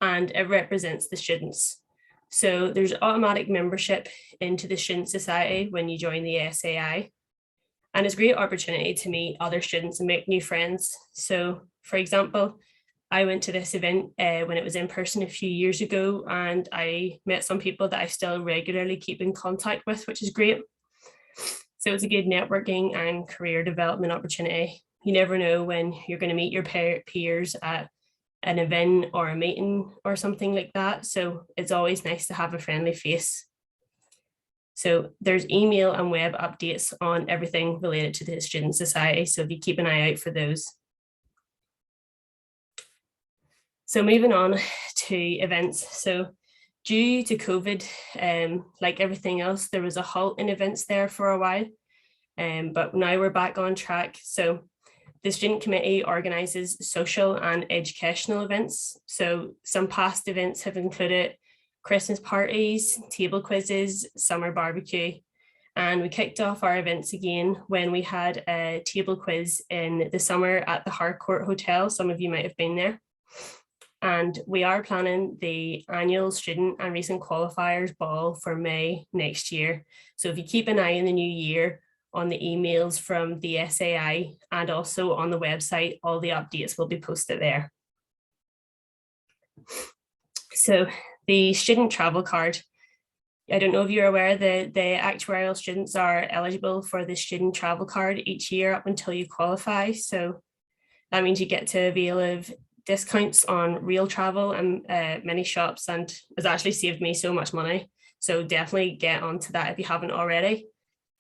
and it represents the students. So there's automatic membership into the Student Society when you join the SAI. And it's a great opportunity to meet other students and make new friends. So for example, I went to this event when it was in person a few years ago, and I met some people that I still regularly keep in contact with, which is great. So it's a good networking and career development opportunity. You never know when you're going to meet your peers at an event or a meeting or something like that. So it's always nice to have a friendly face. So there's email and web updates on everything related to the Student Society. So if you keep an eye out for those. So moving on to events. So due to COVID, like everything else, there was a halt in events there for a while, but now we're back on track. So the student committee organises social and educational events. So some past events have included Christmas parties, table quizzes, summer barbecue. And we kicked off our events again when we had a table quiz in the summer at the Harcourt Hotel. Some of you might have been there. And we are planning the annual student and recent qualifiers ball for May next year. So if you keep an eye in the new year on the emails from the SAI and also on the website, all the updates will be posted there. So the student travel card. I don't know if you're aware that the actuarial students are eligible for the student travel card each year up until you qualify. So that means you get to avail of discounts on real travel and many shops, and it's actually saved me so much money. So definitely get onto that if you haven't already.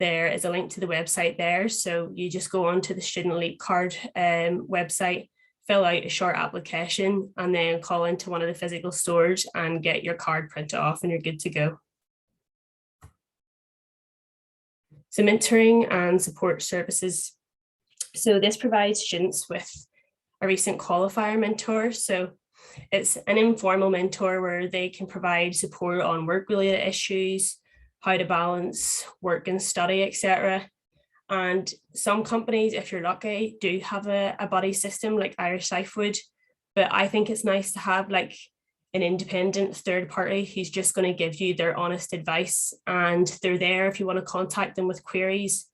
There is a link to the website there. So you just go on to the Student Leap Card website, fill out a short application, and then call into one of the physical stores and get your card printed off and you're good to go. So mentoring and support services. So this provides students with a recent qualifier mentor. So it's an informal mentor where they can provide support on work-related issues, how to balance work and study, etc. And some companies, if you're lucky, do have a buddy system like Irish Life would, but I think it's nice to have like an independent third party who's just going to give you their honest advice, and they're there if you want to contact them with queries.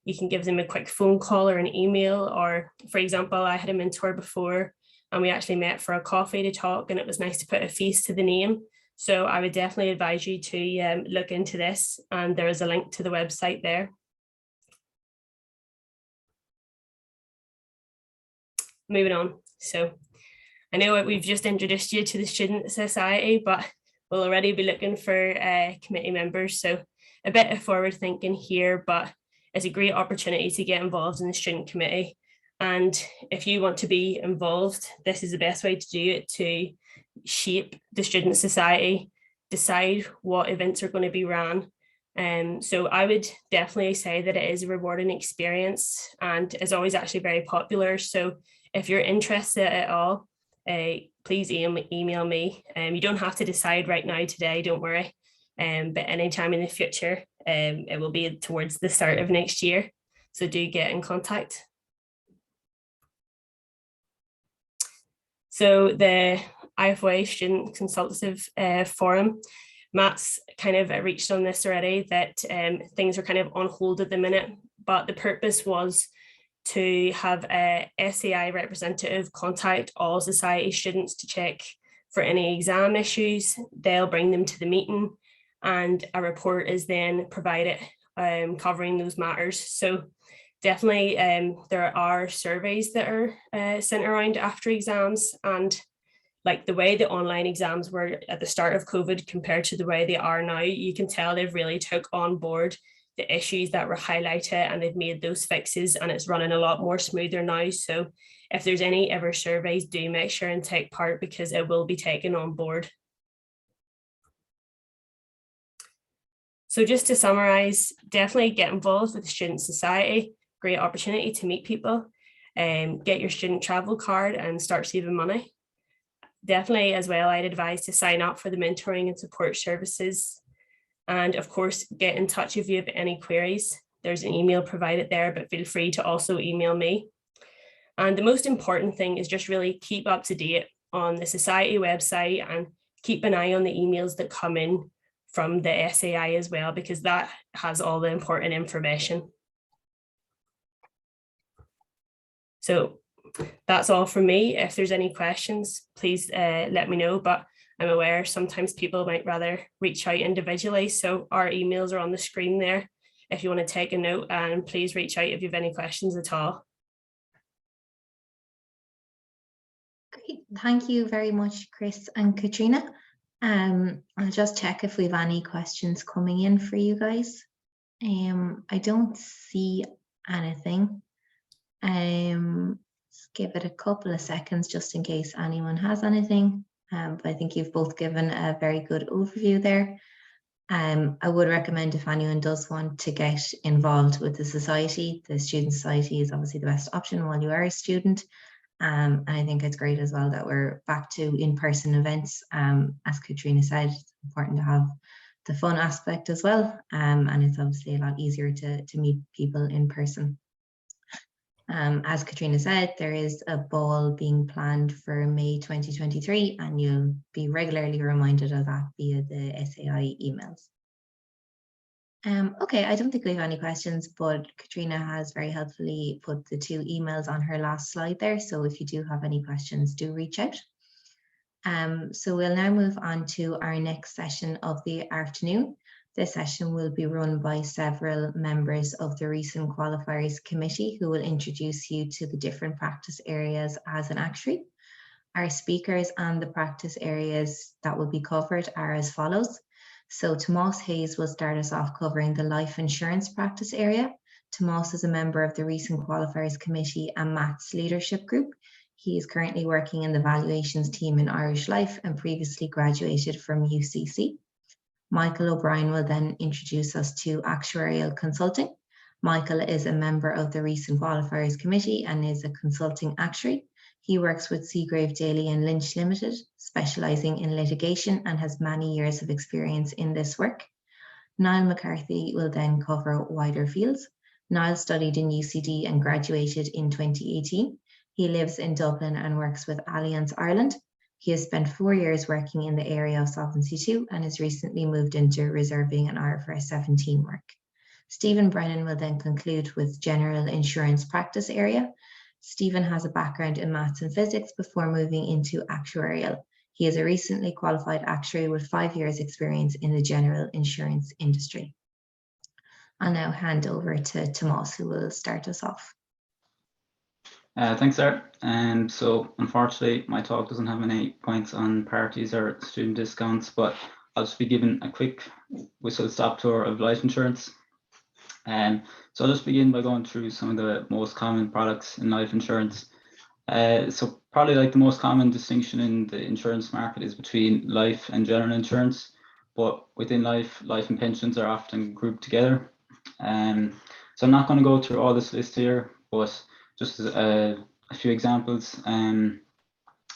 You can give them a quick phone call or an email, or for example, I had a mentor before and we actually met for a coffee to talk, and it was nice to put a face to the name. So I would definitely advise you to look into this, and there is a link to the website there. Moving on. So I know we've just introduced you to the Student Society, but we'll already be looking for committee members. So a bit of forward thinking here, but it's a great opportunity to get involved in the student committee. And if you want to be involved, this is the best way to do it, to shape the student society, decide what events are going to be ran. So I would definitely say that it is a rewarding experience and is always actually very popular. So if you're interested at all, please email me. You don't have to decide right now today, don't worry. But anytime in the future, it will be towards the start of next year. So do get in contact. So the IFOA Student Consultative Forum, Matt's kind of reached on this already, that things are kind of on hold at the minute, but the purpose was to have a SAI representative contact all society students to check for any exam issues. They'll bring them to the meeting and a report is then provided covering those matters. So definitely there are surveys that are sent around after exams, and like the way the online exams were at the start of COVID compared to the way they are now, you can tell they've really took on board the issues that were highlighted and they've made those fixes, and it's running a lot more smoother now. So if there's any ever surveys, do make sure and take part, because it will be taken on board. So just to summarize, definitely get involved with the Student Society. Great opportunity to meet people, get your student travel card and start saving money. Definitely as well, I'd advise to sign up for the mentoring and support services. And of course, get in touch if you have any queries. There's an email provided there, but feel free to also email me. And the most important thing is just really keep up to date on the Society website and keep an eye on the emails that come in from the SAI as well, because that has all the important information. So that's all from me. If there's any questions, please let me know, but I'm aware sometimes people might rather reach out individually. So our emails are on the screen there if you want to take a note, and please reach out if you have any questions at all. Great, thank you very much, Chris and Katrina. I'll just check if we have any questions coming in for you guys. I don't see anything. Let's give it a couple of seconds just in case anyone has anything. But I think you've both given a very good overview there. I would recommend, if anyone does want to get involved with the society, the Student Society is obviously the best option while you are a student. And I think it's great as well that we're back to in-person events. As Katrina said, it's important to have the fun aspect as well. And it's obviously a lot easier to meet people in person. As Katrina said, there is a ball being planned for May 2023, and you'll be regularly reminded of that via the SAI emails. Okay, I don't think we have any questions, but Katrina has very helpfully put the 2 emails on her last slide there. So if you do have any questions, do reach out. So we'll now move on to our next session of the afternoon. This session will be run by several members of the Recent Qualifiers Committee, who will introduce you to the different practice areas as an actuary. Our speakers and the practice areas that will be covered are as follows. So Tomas Hayes will start us off covering the life insurance practice area. Tomas is a member of the Recent Qualifiers Committee and Matt's leadership group. He is currently working in the valuations team in Irish Life and previously graduated from UCC. Michael O'Brien will then introduce us to actuarial consulting. Michael is a member of the Recent Qualifiers Committee and is a consulting actuary. He works with Seagrave Daly and Lynch Limited, specialising in litigation, and has many years of experience in this work. Niall McCarthy will then cover wider fields. Niall studied in UCD and graduated in 2018. He lives in Dublin and works with Allianz Ireland. He has spent 4 years working in the area of Solvency II and has recently moved into reserving and IFRS 17 work. Stephen Brennan will then conclude with general insurance practice area. Stephen has a background in maths and physics before moving into actuarial. He is a recently qualified actuary with 5 years experience in the general insurance industry. I'll now hand over to Tomas, who will start us off. Thanks, Sarah. So unfortunately, my talk doesn't have any points on parties or student discounts, but I'll just be giving a quick whistle-stop tour of life insurance. So I'll just begin by going through some of the most common products in life insurance. So probably like the most common distinction in the insurance market is between life and general insurance, but within life and pensions are often grouped together. So I'm not going to go through all this list here, but just a few examples.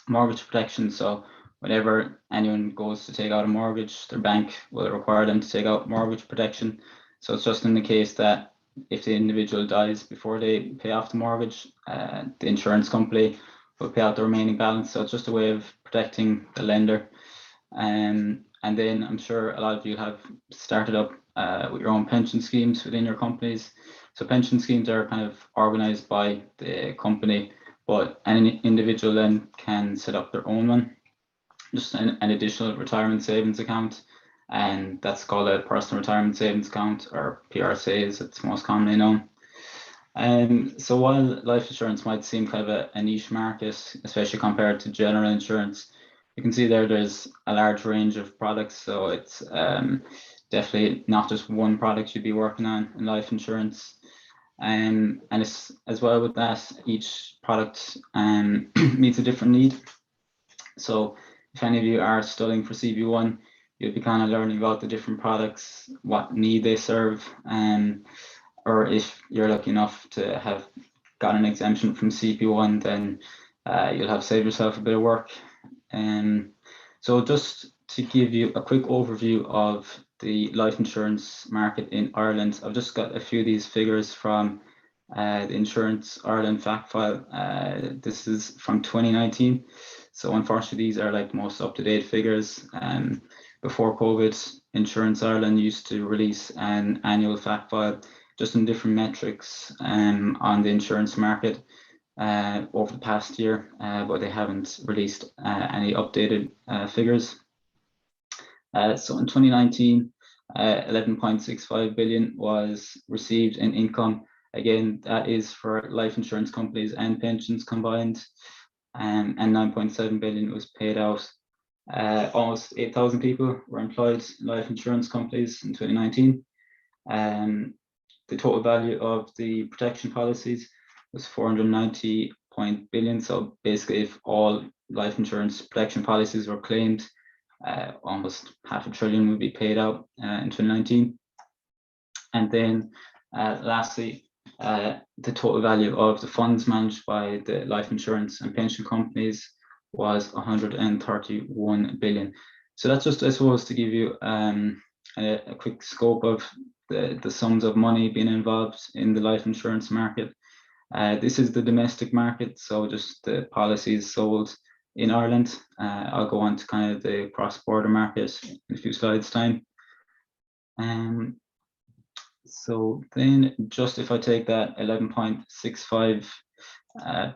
Mortgage protection. So whenever anyone goes to take out a mortgage, their bank will require them to take out mortgage protection. So it's just in the case that if the individual dies before they pay off the mortgage, the insurance company will pay out the remaining balance. So it's just a way of protecting the lender. And then I'm sure a lot of you have started up with your own pension schemes within your companies. So pension schemes are kind of organized by the company, but any individual then can set up their own one, just an additional retirement savings account. And that's called a personal retirement savings account, or PRSA as it's most commonly known. So while life insurance might seem kind of a niche market, especially compared to general insurance, you can see there's a large range of products. So it's definitely not just one product you'd be working on in life insurance. And it's, as well with that, each product meets a different need. So if any of you are studying for CB1, you'll be kind of learning about the different products, what need they serve, or if you're lucky enough to have got an exemption from CP1, then you'll have saved yourself a bit of work. So just to give you a quick overview of the life insurance market in Ireland, I've just got a few of these figures from the Insurance Ireland fact file. This is from 2019. So unfortunately, these are like the most up-to-date figures. Before COVID, Insurance Ireland used to release an annual fact file just in different metrics on the insurance market over the past year, but they haven't released any updated figures. So in 2019, 11.65 billion was received in income. Again, that is for life insurance companies and pensions combined, and 9.7 billion was paid out. Almost 8,000 people were employed in life insurance companies in 2019. The total value of the protection policies was 490 billion. So basically, if all life insurance protection policies were claimed, almost $500 billion would be paid out in 2019. And then lastly, the total value of the funds managed by the life insurance and pension companies was 131 billion. So that's just, I suppose, to give you a quick scope of the sums of money being involved in the life insurance market. This is the domestic market, so just the policies sold in Ireland. I'll go on to kind of the cross-border market in a few slides' time. So then just if I take that 11.65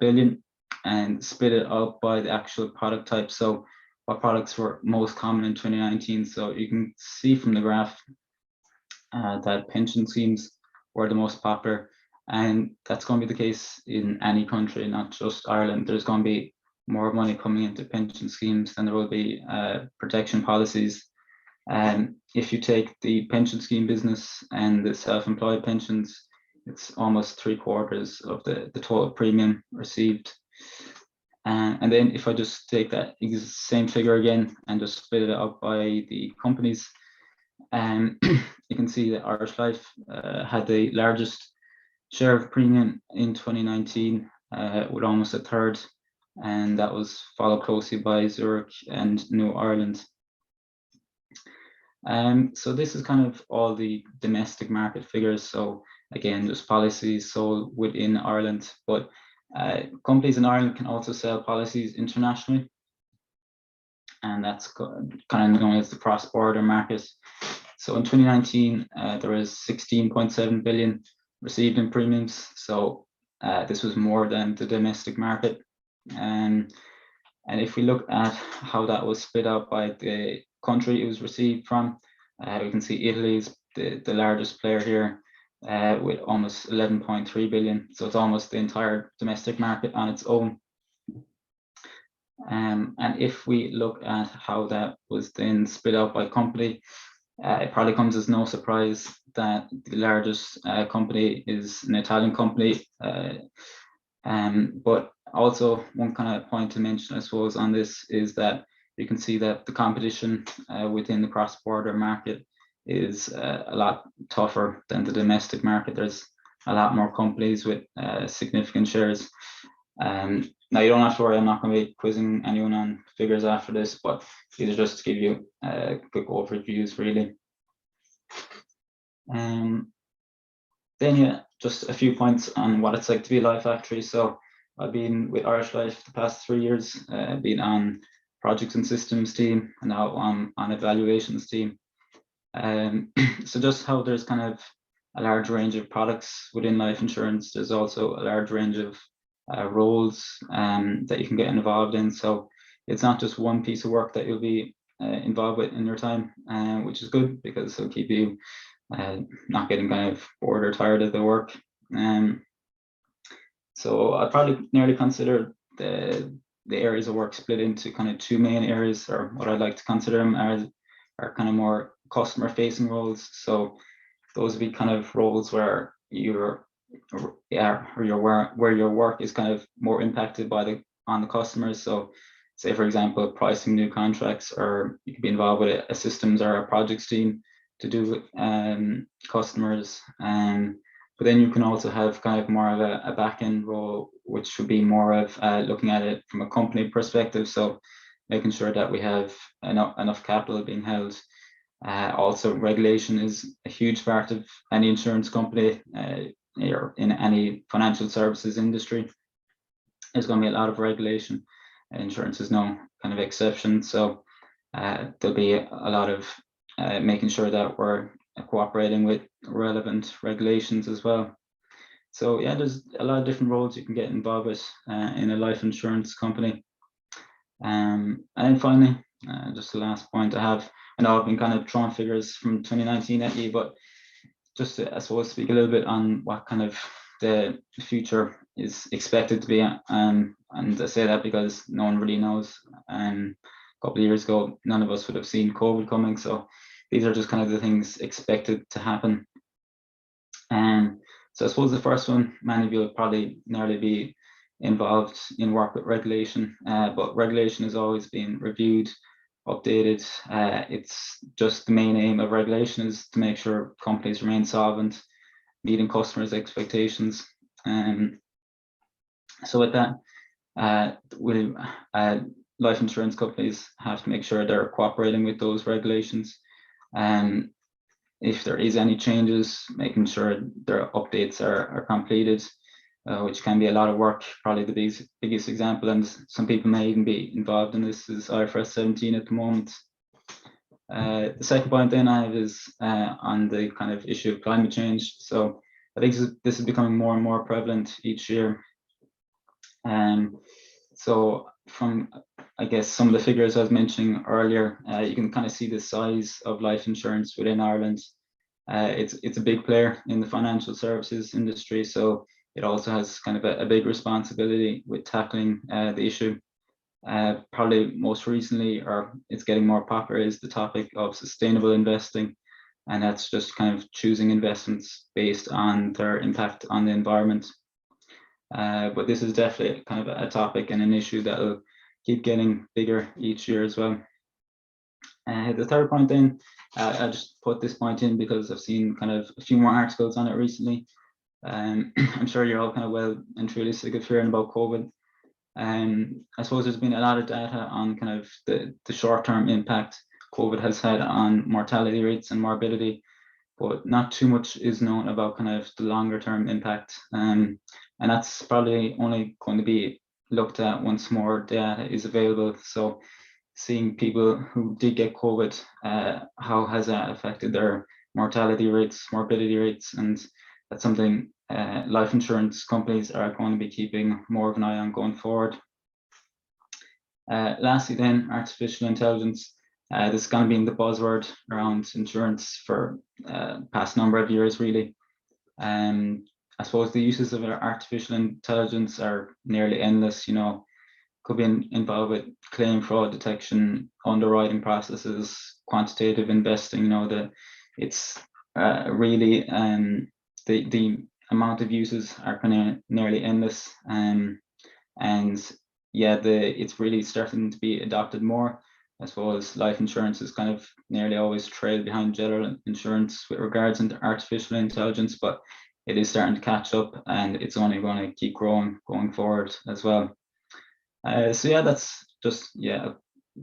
billion and split it out by the actual product type, so what products were most common in 2019. So you can see from the graph that pension schemes were the most popular, and that's going to be the case in any country, not just Ireland. There's going to be more money coming into pension schemes than there will be protection policies. And if you take the pension scheme business and the self-employed pensions, it's almost 3/4 of the total premium received. And then if I just take that same figure again and just split it out by the companies, you can see that Irish Life had the largest share of premium in 2019 with almost a third, and that was followed closely by Zurich and New Ireland. So this is kind of all the domestic market figures. So again, just policies sold within Ireland, but companies in Ireland can also sell policies internationally, and that's kind of known as the cross-border market. So in 2019, there was 16.7 billion received in premiums. So this was more than the domestic market. And if we look at how that was split out by the country it was received from, we can see Italy is the largest player here with almost 11.3 billion. So it's almost the entire domestic market on its own. And if we look at how that was then split out by company, It probably comes as no surprise that the largest company is an Italian company. But also one kind of point to mention, I suppose, on this is that you can see that the competition within the cross-border market is a lot tougher than the domestic market. There's a lot more companies with significant shares. Now you don't have to worry, I'm not going to be quizzing anyone on figures after this, but these are just to give you quick overviews really. Then yeah, just a few points on what it's like to be a life actuary. So I've been with Irish Life the past 3 years, been on projects and systems team, and now on evaluations team. So just how there's kind of a large range of products within life insurance, there's also a large range of roles that you can get involved in. So it's not just one piece of work that you'll be involved with in your time, which is good because it'll keep you not getting kind of bored or tired of the work. So I probably nearly consider the areas of work split into kind of 2 main areas, or what I like to consider them are kind of more customer facing roles. So those would be kind of roles where where your work is kind of more impacted by on the customers. So say for example, pricing new contracts, or you could be involved with a systems or a projects team to do with customers. But then you can also have kind of more of a back-end role, which would be more of looking at it from a company perspective. So making sure that we have enough capital being held. Also, regulation is a huge part of any insurance company or in any financial services industry. There's going to be a lot of regulation. Insurance is no kind of exception. So there'll be a lot of making sure that we're cooperating with relevant regulations as well. So yeah, there's a lot of different roles you can get involved with in a life insurance company. And then finally, just the last point I have, I know I've been kind of throwing figures from 2019 at you, but just to, I suppose, speak a little bit on what kind of the future is expected to be. And I say that because no one really knows. A couple of years ago, none of us would have seen COVID coming. So these are just kind of the things expected to happen. And so I suppose the first one, many of you will probably nearly be involved in work with regulation, but regulation has always been reviewed, updated. It's just the main aim of regulation is to make sure companies remain solvent, meeting customers' expectations. So with that, life insurance companies have to make sure they're cooperating with those regulations. And if there is any changes, making sure their updates are completed, which can be a lot of work. Probably the biggest example, and some people may even be involved in this, is IFRS 17 at the moment. The second point then I have is on the kind of issue of climate change. So I think this is becoming more and more prevalent each year. So from, I guess, some of the figures I was mentioning earlier, you can kind of see the size of life insurance within Ireland. It's a big player in the financial services industry, so it also has kind of a big responsibility with tackling the issue. Probably most recently, or it's getting more popular, is the topic of sustainable investing, and that's just kind of choosing investments based on their impact on the environment. But this is definitely kind of a topic and an issue that will keep getting bigger each year as well. The third point then, I just put this point in because I've seen kind of a few more articles on it recently. I'm sure you're all kind of well and truly sick of hearing about COVID. I suppose there's been a lot of data on kind of the short-term impact COVID has had on mortality rates and morbidity, but not too much is known about kind of the longer-term impact. And that's probably only going to be looked at once more data is available. So seeing people who did get COVID, how has that affected their mortality rates, morbidity rates, and that's something life insurance companies are going to be keeping more of an eye on going forward. Lastly then, artificial intelligence. This is going to be in the buzzword around insurance for past number of years really. I suppose the uses of artificial intelligence are nearly endless. You know, could be involved with claim fraud detection, underwriting processes, quantitative investing. It's really the amount of uses are kind of nearly endless, and yeah, it's really starting to be adopted more. I suppose life insurance is kind of nearly always trailed behind general insurance with regards to artificial intelligence, but it is starting to catch up, and it's only going to keep growing going forward as well. So yeah, that's just a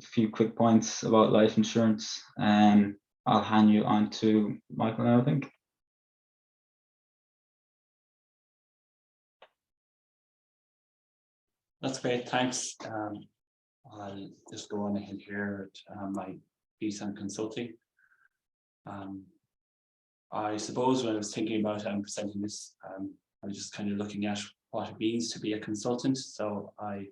few quick points about life insurance. I'll hand you on to Michael now, I think. That's great, thanks. I'll just go on ahead here at my piece on consulting. I suppose when I was thinking about presenting this, I was just kind of looking at what it means to be a consultant. So I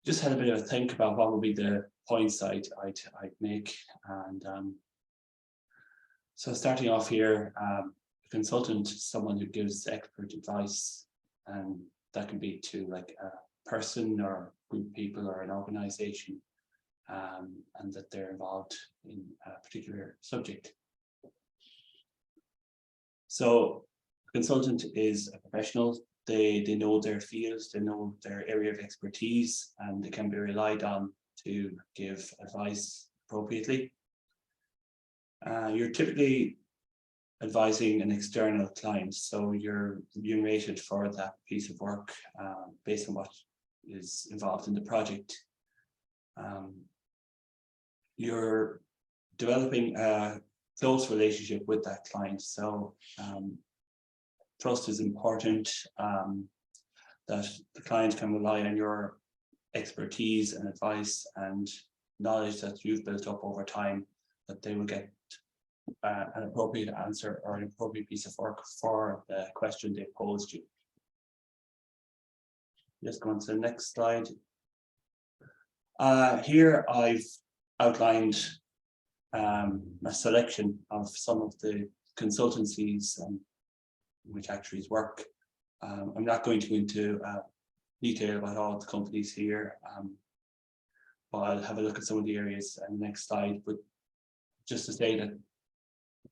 just had a bit of a think about what would be the points I'd make. And so starting off here, a consultant is someone who gives expert advice, and that can be to like a person or a group of people or an organization, and that they're involved in a particular subject. So a consultant is a professional. They know their fields, they know their area of expertise, and they can be relied on to give advice appropriately. You're typically advising an external client, so you're remunerated for that piece of work based on what is involved in the project. You're developing a close relationship with that client, so trust is important, that the client can rely on your expertise and advice and knowledge that you've built up over time, that they will get an appropriate answer or an appropriate piece of work for the question they posed you. Just go on to the next slide. Here I've outlined a selection of some of the consultancies which actuaries work. I'm not going to go into detail about all the companies here, but I'll have a look at some of the areas in the next slide. But just to say that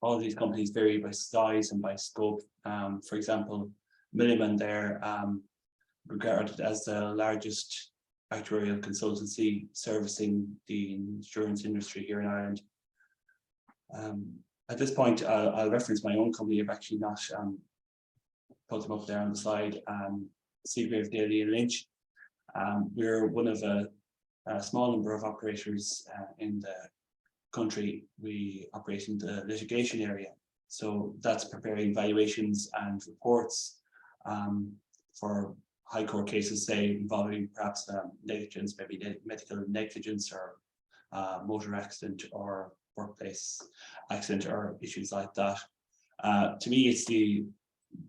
all of these companies vary by size and by scope. For example, Milliman there, regarded as the largest actuarial consultancy servicing the insurance industry here in Ireland. At this point, I'll reference my own company. I've actually not put them up there on the slide. Seagrave, Daly and Lynch. We're one of a small number of operators in the country. We operate in the litigation area. So that's preparing valuations and reports for high court cases, say, involving perhaps negligence, maybe medical negligence or motor accident or workplace accident or issues like that. To me, it's the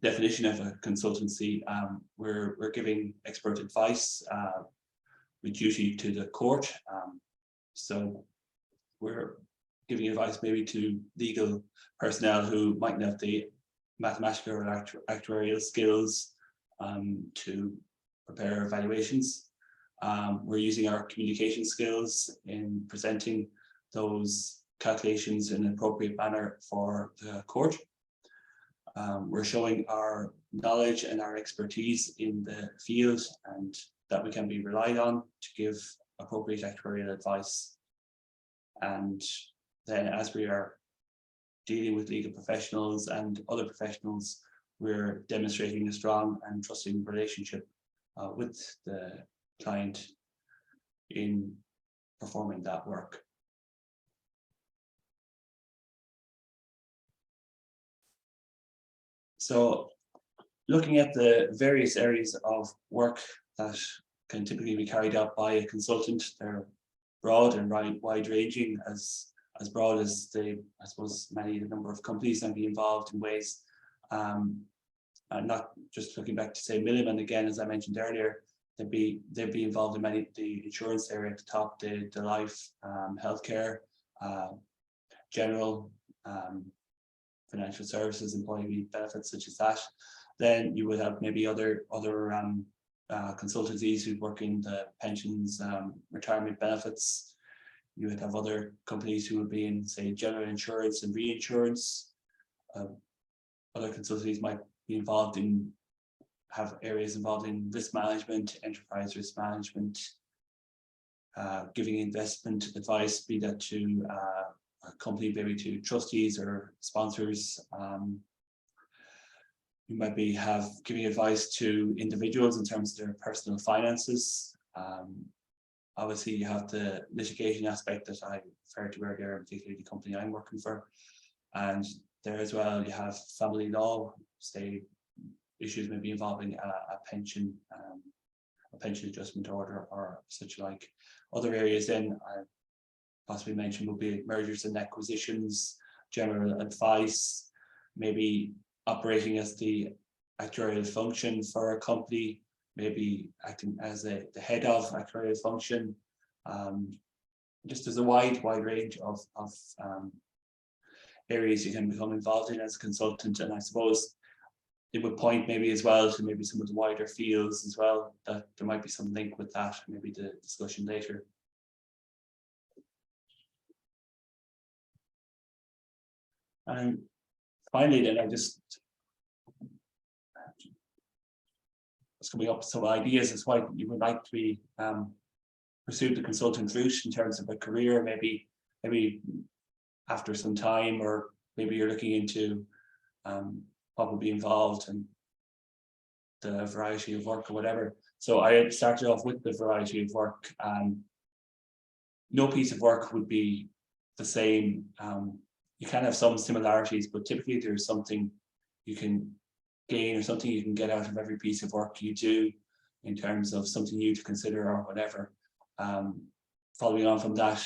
definition of a consultancy. We're giving expert advice with duty to the court. So we're giving advice maybe to legal personnel who mightn't have the mathematical or actuarial skills to prepare evaluations. We're using our communication skills in presenting those calculations in an appropriate manner for the court. We're showing our knowledge and our expertise in the field, and that we can be relied on to give appropriate actuarial advice. And then as we are dealing with legal professionals and other professionals, we're demonstrating a strong and trusting relationship with the client in performing that work. So looking at the various areas of work that can typically be carried out by a consultant, they're broad and wide-ranging, as broad as I suppose the number of companies can be involved in ways. And not just looking back to say Milliman again, as I mentioned earlier, they'd be involved in the insurance area at the top, the life, healthcare, general, financial services, employee benefits such as that. Then you would have maybe other consultancies who work in the pensions, retirement benefits. You would have other companies who would be in, say, general insurance and reinsurance. Other consultancies might be involved in, have areas involved in risk management, enterprise risk management, giving investment advice, be that to a company, maybe to trustees or sponsors. You might be giving advice to individuals in terms of their personal finances. Obviously, you have the litigation aspect that I referred to earlier, particularly the company I'm working for. And there as well, you have family law, say issues maybe involving a pension adjustment order or such like. Other areas then I possibly mentioned would be mergers and acquisitions, general advice, maybe operating as the actuarial function for a company, maybe acting as the head of actuarial function. Just as a wide range of areas you can become involved in as a consultant. And I suppose it would point maybe as well to maybe some of the wider fields as well, that there might be some link with that, maybe the discussion later. And finally, then I just was coming up with some ideas as why you would like to be pursue the consultant route in terms of a career, maybe after some time, or maybe you're looking into what would be involved in the variety of work or whatever. So I had started off with the variety of work, and no piece of work would be the same. You can have some similarities, but typically there's something you can gain or something you can get out of every piece of work you do in terms of something new to consider or whatever. Following on from that,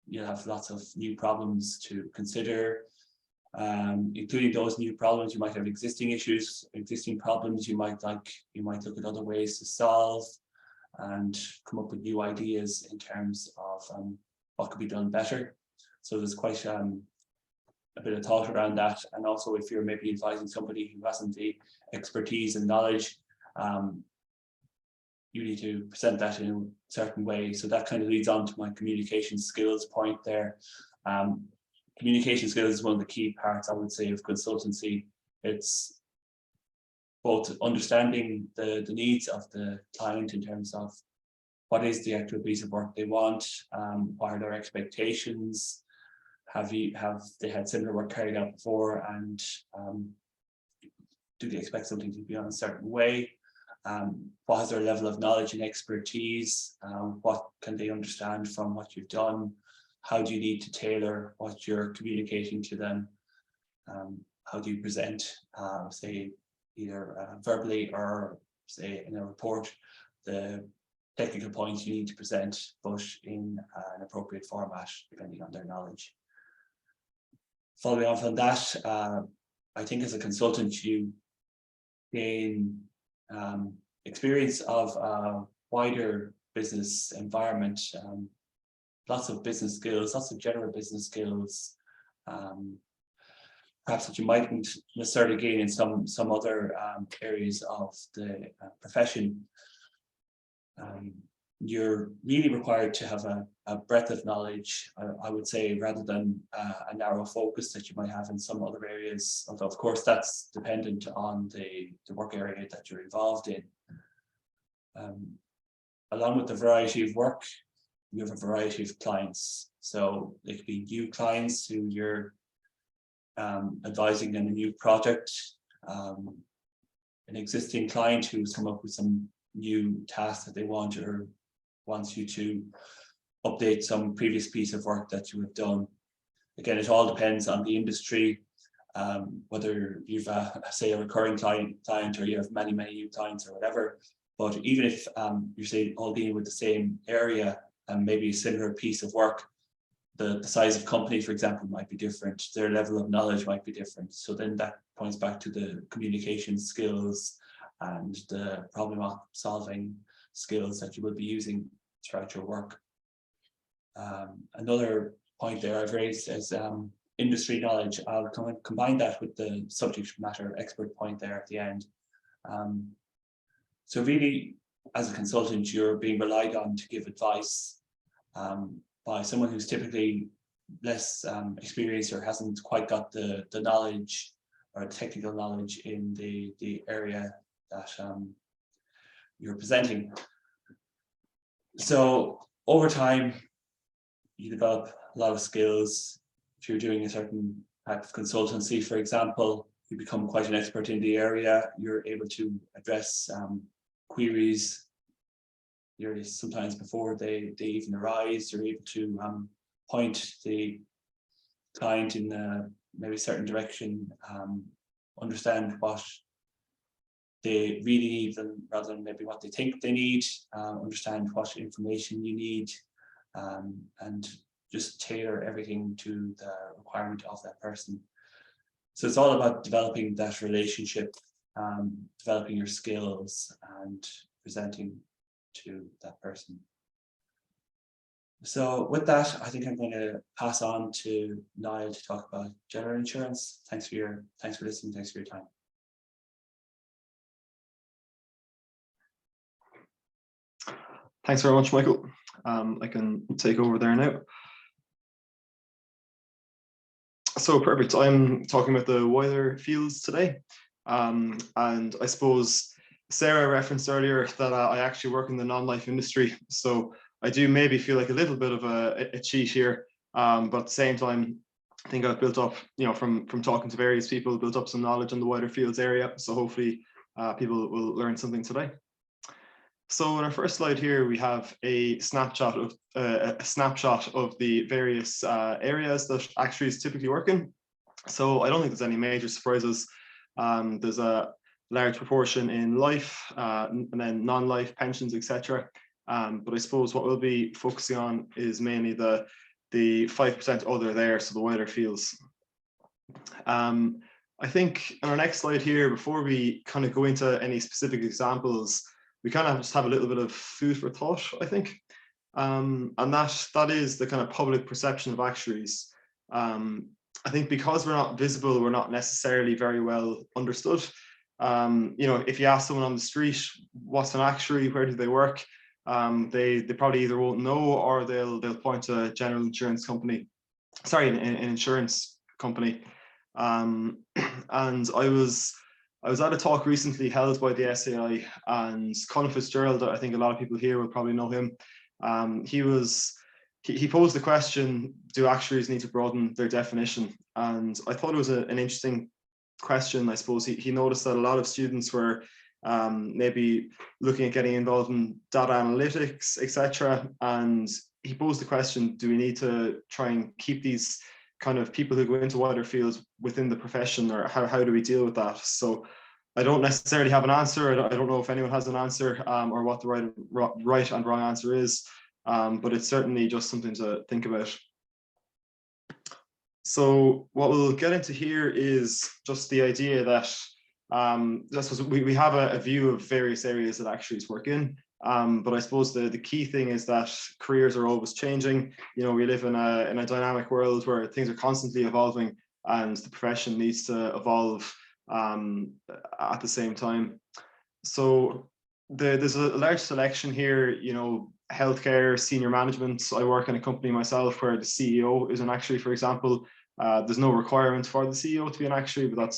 you'll have lots of new problems to consider, including those new problems. You might have existing issues, existing problems you might look at other ways to solve and come up with new ideas in terms of what could be done better. So there's quite a bit of thought around that. And also, if you're maybe advising somebody who hasn't the expertise and knowledge, you need to present that in a certain way. So that kind of leads on to my communication skills point there. Communication skills is one of the key parts, I would say, of consultancy. It's both understanding the needs of the client in terms of what is the actual piece of work they want, what are their have they had similar work carried out before, and do they expect something to be on a certain way? What is their level of knowledge and expertise? What can they understand from what you've done? How do you need to tailor what you're communicating to them? How do you present, say, either verbally or say in a report, the technical points you need to present, but in an appropriate format, depending on their knowledge. Following on from that, I think as a consultant, you gain experience of a wider business environment, lots of business skills, lots of general business skills, perhaps that you mightn't necessarily gain in some other areas of the profession. You're really required to have a breadth of knowledge, I would say, rather than a narrow focus that you might have in some other areas. Although, of course, that's dependent on the work area that you're involved in. Along with the variety of work, you have a variety of clients. So they could be new clients who you're advising on a new project, an existing client who's come up with some new tasks that they want or wants you to update some previous piece of work that you have done. Again, it all depends on the industry, whether you've say a recurring client or you have many new clients or whatever. But even if you're say all dealing with the same area and maybe a similar piece of work, the size of company, for example, might be different. Their level of knowledge might be different. So then that points back to the communication skills and the problem solving skills that you will be using throughout your work. Another point there I've raised is industry knowledge. I'll combine that with the subject matter expert point there at the end. So really, as a consultant, you're being relied on to give advice by someone who's typically less experienced or hasn't quite got the knowledge or technical knowledge in the area that you're presenting. So over time, you develop a lot of skills. If you're doing a certain type of consultancy, for example, you become quite an expert in the area. You're able to address queries sometimes before they even arise. You're able to point the client in maybe a certain direction, understand what they really need rather than maybe what they think they need, understand what information you need, and just tailor everything to the requirement of that person. So it's all about developing that relationship, developing your skills and presenting to that person. So with that, I think I'm going to pass on to Niall to talk about general insurance. Thanks for listening. Thanks for your time. Thanks very much, Michael. I can take over there now. So perfect. I'm talking about the wider fields today. And I suppose Sarah referenced earlier that I actually work in the non-life industry. So I do maybe feel like a little bit of a cheat here. But at the same time, I think I've built up, from talking to various people, built up some knowledge in the wider fields area. So hopefully people will learn something today. So in our first slide here, we have a snapshot of the various areas that actuaries typically work in. So I don't think there's any major surprises. There's a large proportion in life and then non-life, pensions, etc. But I suppose what we'll be focusing on is mainly the 5% other there, so the wider fields. I think on our next slide here, before we kind of go into any specific examples, we kind of just have a little bit of food for thought, I think. And that is the kind of public perception of actuaries. I think because we're not visible, we're not necessarily very well understood. If you ask someone on the street, what's an actuary, where do they work? They probably either won't know, or they'll point to a general insurance company, sorry, an insurance company. And I was at a talk recently held by the SAI, and Colin Fitzgerald, I think a lot of people here will probably know him. He posed the question, do actuaries need to broaden their definition? And I thought it was an interesting question. I suppose he noticed that a lot of students were maybe looking at getting involved in data analytics, etc. And he posed the question, do we need to try and keep these kind of people who go into wider fields within the profession, or how do we deal with that? So I don't necessarily have an answer. I don't know if anyone has an answer or what the right and wrong answer is, but it's certainly just something to think about. So what we'll get into here is just the idea that we have a view of various areas that actuaries work in. But I suppose the key thing is that careers are always changing. We live in a dynamic world where things are constantly evolving, and the profession needs to evolve at the same time. So there's a large selection here. Healthcare, senior management. I work in a company myself where the CEO is an actuary, for example. There's no requirement for the CEO to be an actuary, but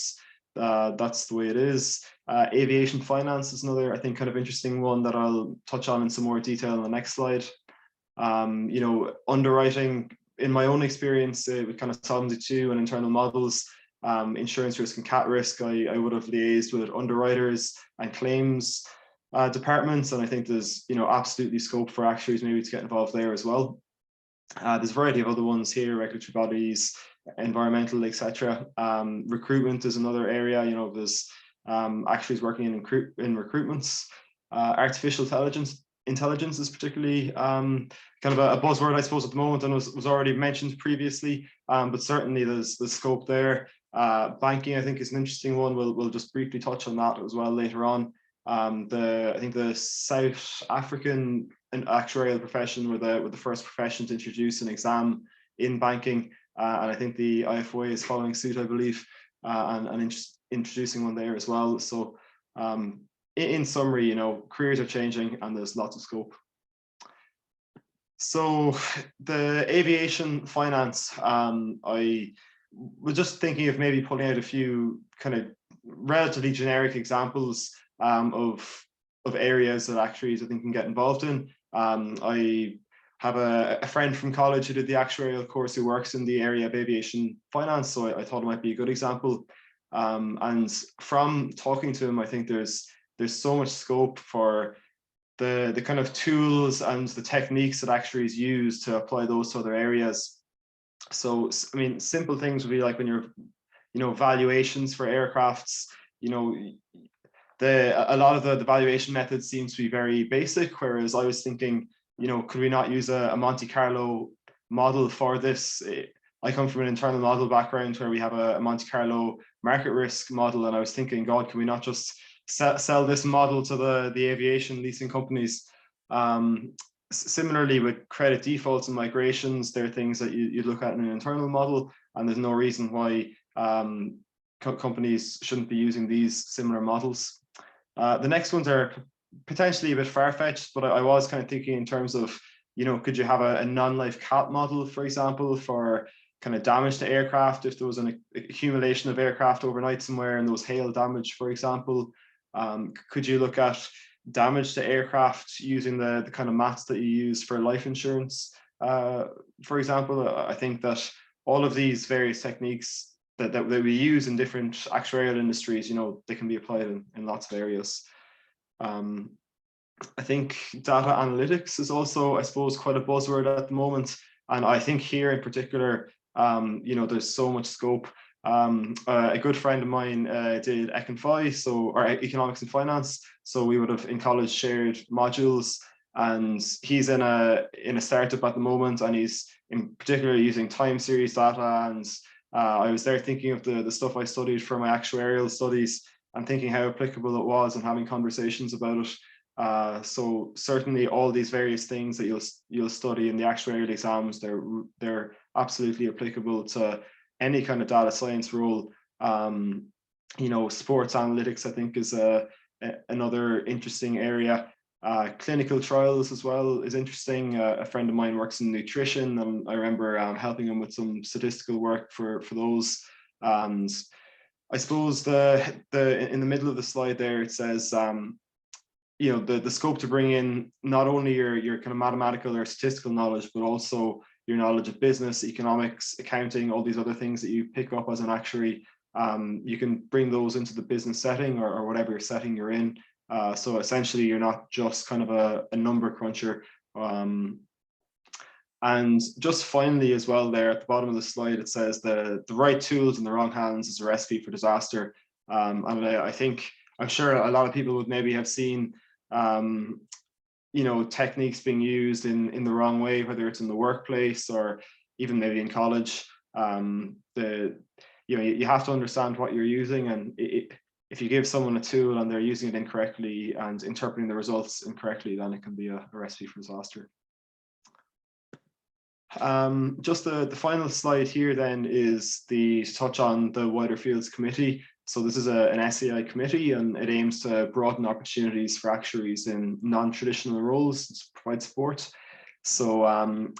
that's the way it is. Aviation finance is another, I think, kind of interesting one that I'll touch on in some more detail in the next slide. Underwriting, in my own experience with kind of Solvency II and internal models, insurance risk and cat risk, I would have liaised with underwriters and claims departments, and I think there's absolutely scope for actuaries maybe to get involved there as well. There's a variety of other ones here, regulatory bodies, environmental, etc. Recruitment is another area. There's actuaries working in recruitments. Artificial intelligence is particularly kind of a buzzword, I suppose, at the moment, and was already mentioned previously, but certainly there's scope there. Banking, I think, is an interesting one. We'll just briefly touch on that as well later on. I think the South African actuarial profession were the first profession to introduce an exam in banking, and I think the IFOA is following suit, I believe, and introducing one there as well. So in summary, you know, careers are changing and there's lots of scope. So the aviation finance, I was just thinking of maybe pulling out a few kind of relatively generic examples of areas that actuaries I think can get involved in. I have a friend from college who did the actuarial course who works in the area of aviation finance, so I thought it might be a good example. And from talking to him, I think there's so much scope for the kind of tools and the techniques that actuaries use to apply those to other areas. So, I mean, simple things would be like when you're, you know, valuations for aircrafts, you know, a lot of the valuation methods seems to be very basic, whereas I was thinking, you know, could we not use a Monte Carlo model for this? I come from an internal model background where we have a Monte Carlo market risk model, and I was thinking, God, can we not just sell this model to the aviation leasing companies? Similarly with credit defaults and migrations, there are things that you look at in an internal model, and there's no reason why companies shouldn't be using these similar models. The next ones are potentially a bit far-fetched, but I was kind of thinking in terms of, you know, could you have a non-life cat model, for example, for kind of damage to aircraft if there was an accumulation of aircraft overnight somewhere and there was hail damage, for example. Could you look at damage to aircraft using the kind of maths that you use for life insurance, for example? I think that all of these various techniques that we use in different actuarial industries, you know, they can be applied in lots of areas. I think data analytics is also, I suppose, quite a buzzword at the moment. And I think here in particular, you know, there's so much scope. A good friend of mine did or economics and finance. So we would have in college shared modules, and he's in a startup at the moment, and he's in particular using time series data. And I was there thinking of the stuff I studied for my actuarial studies and thinking how applicable it was and having conversations about it. So certainly all these various things that you'll study in the actuarial exams, they're absolutely applicable to any kind of data science role. You know, sports analytics, I think, is another interesting area. Clinical trials as well is interesting. A friend of mine works in nutrition, and I remember helping him with some statistical work for those. And I suppose in the middle of the slide there, it says, you know, the scope to bring in not only your kind of mathematical or statistical knowledge, but also your knowledge of business, economics, accounting, all these other things that you pick up as an actuary. You can bring those into the business setting or whatever setting you're in. So essentially, you're not just kind of a number cruncher. And just finally as well, there at the bottom of the slide, it says the right tools in the wrong hands is a recipe for disaster. And I'm sure a lot of people would maybe have seen you know, techniques being used in the wrong way, whether it's in the workplace or even maybe in college. You know, you have to understand what you're using, and if you give someone a tool and they're using it incorrectly and interpreting the results incorrectly, then it can be a recipe for disaster. Just the final slide here then is to touch on the Wider Fields Committee. So this is an SAI committee, and it aims to broaden opportunities for actuaries in non-traditional roles to provide support. So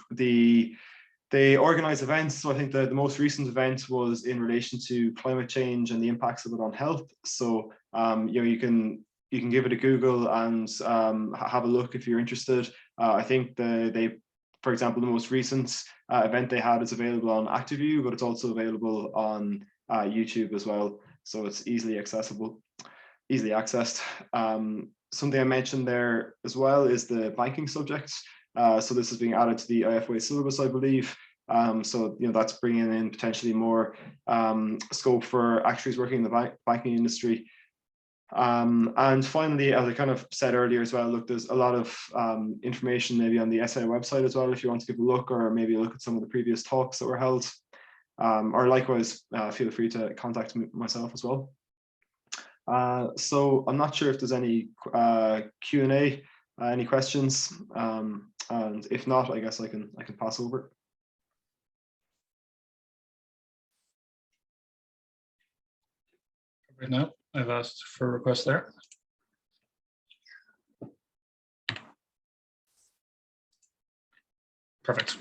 they organize events. So I think the most recent event was in relation to climate change and the impacts of it on health. So you know, you can give it a Google and have a look if you're interested. I think for example, the most recent event they had is available on ActiveView, but it's also available on YouTube as well. So it's easily accessible, easily accessed. Something I mentioned there as well is the banking subject. So this is being added to the IFWA syllabus, I believe. So you know, that's bringing in potentially more scope for actuaries working in the banking industry. And finally, as I kind of said earlier as well, look, there's a lot of information maybe on the SI website as well, if you want to give a look, or maybe look at some of the previous talks that were held. Or likewise, feel free to contact myself as well. So I'm not sure if there's any Q&A, any questions, and if not, I guess I can pass over. Right now, I've asked for a request there. Perfect.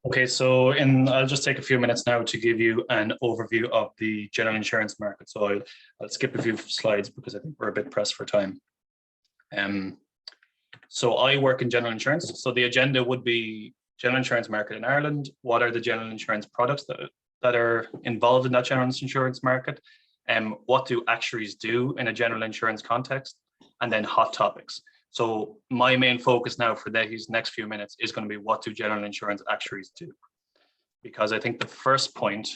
Okay, so I'll just take a few minutes now to give you an overview of the general insurance market. So I'll skip a few slides because I think we're a bit pressed for time. So I work in general insurance. So the agenda would be general insurance market in Ireland. What are the general insurance products that are involved in that general insurance market? What do actuaries do in a general insurance context? And then hot topics. So my main focus now for these next few minutes is going to be what do general insurance actuaries do? Because I think the first point,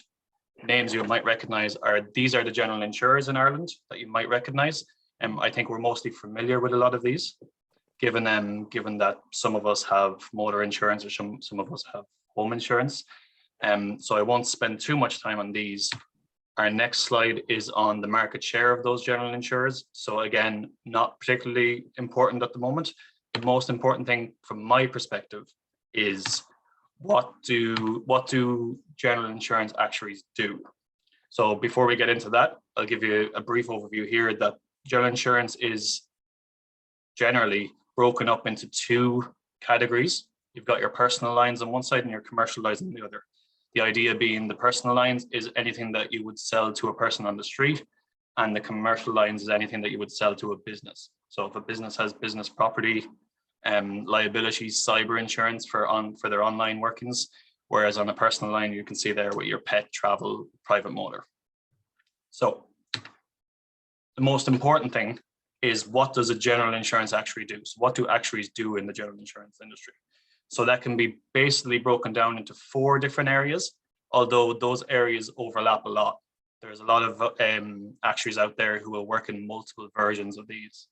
names you might recognize these are the general insurers in Ireland that you might recognize. I think we're mostly familiar with a lot of these, given that some of us have motor insurance or some of us have home insurance. So I won't spend too much time on these. Our next slide is on the market share of those general insurers. So again, not particularly important at the moment. The most important thing from my perspective is what do general insurance actuaries do? So before we get into that, I'll give you a brief overview here that general insurance is generally broken up into two categories. You've got your personal lines on one side and your commercial lines on the other. The idea being the personal lines is anything that you would sell to a person on the street, and the commercial lines is anything that you would sell to a business. So if a business has business property, liability, cyber insurance for their online workings, whereas on a personal line, you can see there with your pet, travel, private motor. So the most important thing is what does a general insurance actuary do? So what do actuaries do in the general insurance industry? So that can be basically broken down into 4 different areas, although those areas overlap a lot. There's a lot of actuaries out there who will work in multiple versions of these.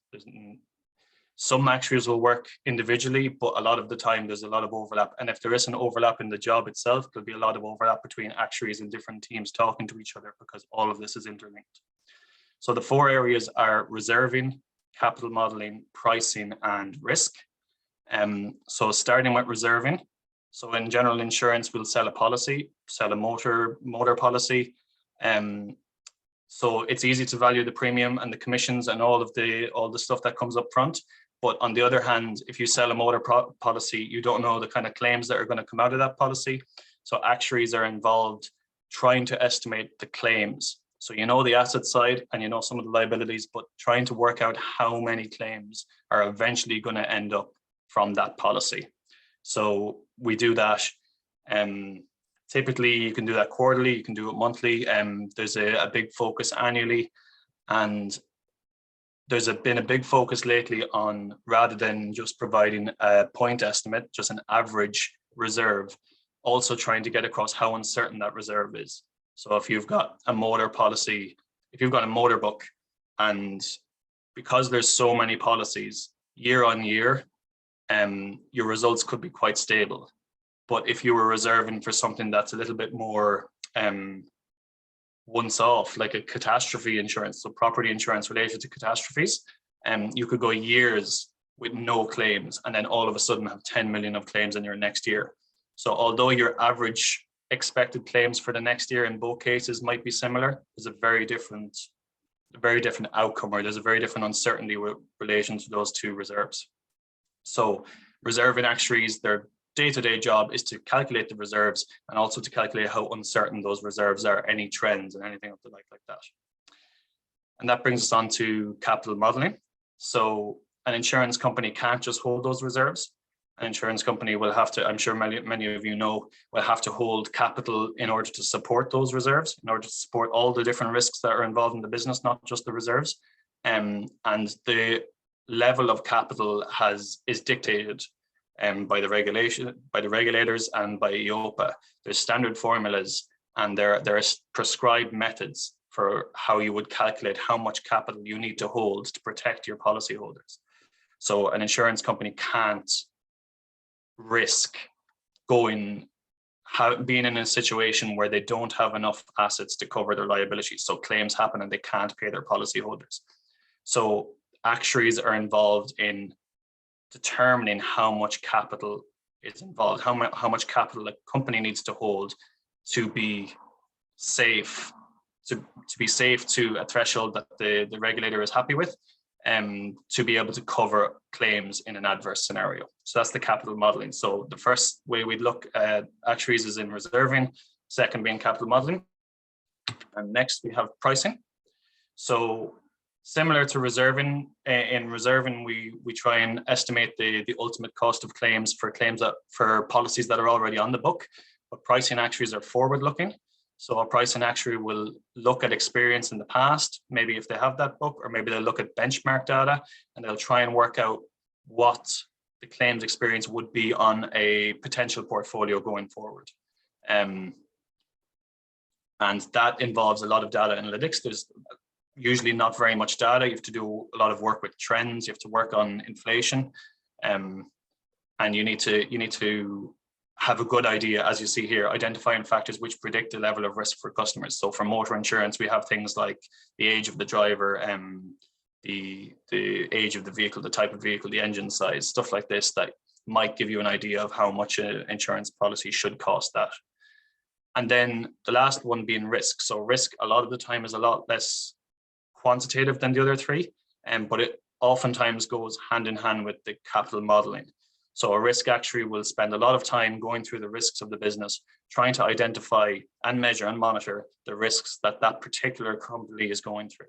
Some actuaries will work individually, but a lot of the time there's a lot of overlap. And if there is an overlap in the job itself, there'll be a lot of overlap between actuaries and different teams talking to each other because all of this is interlinked. So the 4 areas are reserving, capital modeling, pricing, and risk. So starting with reserving. So in general insurance, we'll sell a policy, sell a motor policy. So it's easy to value the premium and the commissions and all the stuff that comes up front. But on the other hand, if you sell a motor policy, you don't know the kind of claims that are going to come out of that policy. So actuaries are involved trying to estimate the claims. So you know the asset side and you know some of the liabilities, but trying to work out how many claims are eventually going to end up from that policy. So we do that. Typically, you can do that quarterly, you can do it monthly. There's a big focus annually, and there's been a big focus lately on, rather than just providing a point estimate, just an average reserve, also trying to get across how uncertain that reserve is. So if you've got a motor policy, if you've got a motor book, and because there's so many policies year on year, your results could be quite stable. But if you were reserving for something that's a little bit more once off, like a catastrophe insurance, so property insurance related to catastrophes, you could go years with no claims and then all of a sudden have 10 million of claims in your next year. So although your average expected claims for the next year in both cases might be similar, there's a very different outcome, or there's a very different uncertainty with relation to those two reserves. So reserving actuaries, their day-to-day job is to calculate the reserves and also to calculate how uncertain those reserves are, any trends and anything of the like that. And that brings us on to capital modeling. So an insurance company can't just hold those reserves. An insurance company will have to, I'm sure many of you know, will have to hold capital in order to support those reserves, in order to support all the different risks that are involved in the business, not just the reserves. And the level of capital is dictated by the regulators and by EIOPA. There's standard formulas and there are prescribed methods for how you would calculate how much capital you need to hold to protect your policyholders. So an insurance company can't risk being in a situation where they don't have enough assets to cover their liabilities. So claims happen and they can't pay their policyholders. So actuaries are involved in determining how much capital is involved, how much capital a company needs to hold to be safe, to be safe to a threshold that the regulator is happy with, to be able to cover claims in an adverse scenario. So that's the capital modeling. So the first way we'd look at actuaries is in reserving, second being capital modeling. And next we have pricing. So similar to reserving, in reserving we try and estimate the ultimate cost of claims for policies that are already on the book, but pricing actuaries are forward looking. So a pricing actuary will look at experience in the past, maybe if they have that book, or maybe they'll look at benchmark data and they'll try and work out what the claims experience would be on a potential portfolio going forward. And that involves a lot of data analytics. There's usually not very much data. You have to do a lot of work with trends. You have to work on inflation, and you need to have a good idea, as you see here, identifying factors which predict the level of risk for customers. So for motor insurance, we have things like the age of the driver, the age of the vehicle, the type of vehicle, the engine size, stuff like this that might give you an idea of how much an insurance policy should cost that. And then the last one being risk. So risk a lot of the time is a lot less quantitative than the other three, but it oftentimes goes hand in hand with the capital modeling. So a risk actuary will spend a lot of time going through the risks of the business, trying to identify and measure and monitor the risks that that particular company is going through.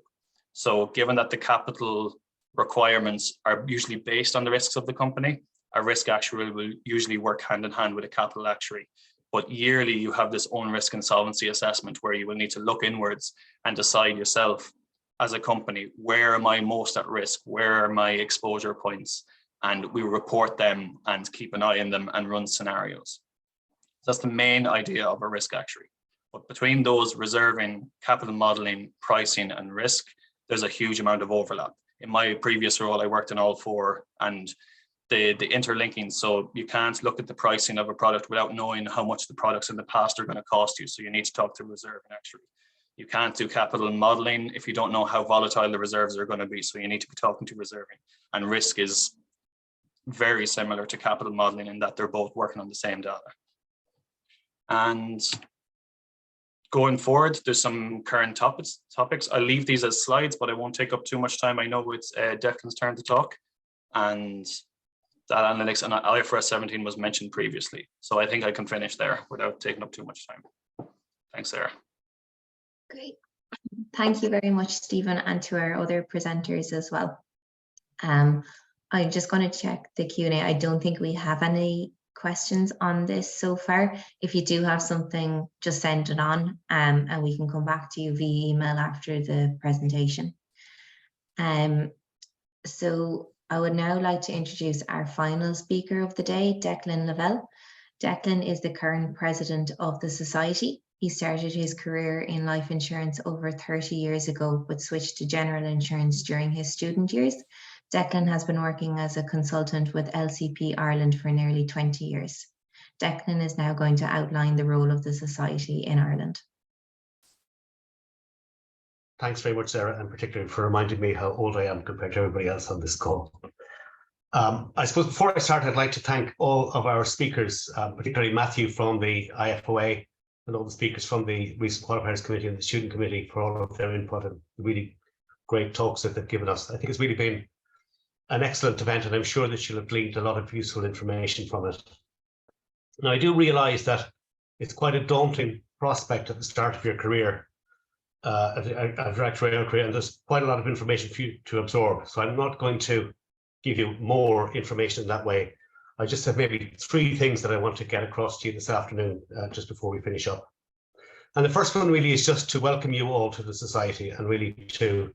So given that the capital requirements are usually based on the risks of the company, a risk actuary will usually work hand in hand with a capital actuary. But yearly you have this own risk and solvency assessment where you will need to look inwards and decide yourself as a company, where am I most at risk? Where are my exposure points? And we report them and keep an eye on them and run scenarios. So that's the main idea of a risk actuary. But between those reserving, capital modeling, pricing, and risk, there's a huge amount of overlap. In my previous role, I worked in all four, and the interlinking. So you can't look at the pricing of a product without knowing how much the products in the past are going to cost you. So you need to talk to reserving actuary. You can't do capital modeling if you don't know how volatile the reserves are going to be. So you need to be talking to reserving. And risk is very similar to capital modeling in that they're both working on the same data. And going forward, there's some current topics. I'll leave these as slides, but I won't take up too much time. I know it's Declan's turn to talk, and that analytics and IFRS 17 was mentioned previously. So I think I can finish there without taking up too much time. Thanks, Sarah. Great. Thank you very much, Stephen, and to our other presenters as well. I'm just going to check the Q&A. I don't think we have any questions on this so far. If you do have something, just send it on, and we can come back to you via email after the presentation. So I would now like to introduce our final speaker of the day, Declan Lavelle. Declan is the current president of the Society. He started his career in life insurance over 30 years ago, but switched to general insurance during his student years. Declan has been working as a consultant with LCP Ireland for nearly 20 years. Declan is now going to outline the role of the Society in Ireland. Thanks very much, Sarah, and particularly for reminding me how old I am compared to everybody else on this call. I suppose before I start, I'd like to thank all of our speakers, particularly Matthew from the IFOA and all the speakers from the Recent Qualifiers Committee and the Student Committee for all of their input and really great talks that they've given us. I think it's really been an excellent event, and I'm sure that you'll have gleaned a lot of useful information from it. Now, I do realise that it's quite a daunting prospect at the start of your career, of your actuarial career, and there's quite a lot of information for you to absorb. So I'm not going to give you more information in that way. I just have maybe 3 things that I want to get across to you this afternoon, just before we finish up. And the first one really is just to welcome you all to the Society, and really to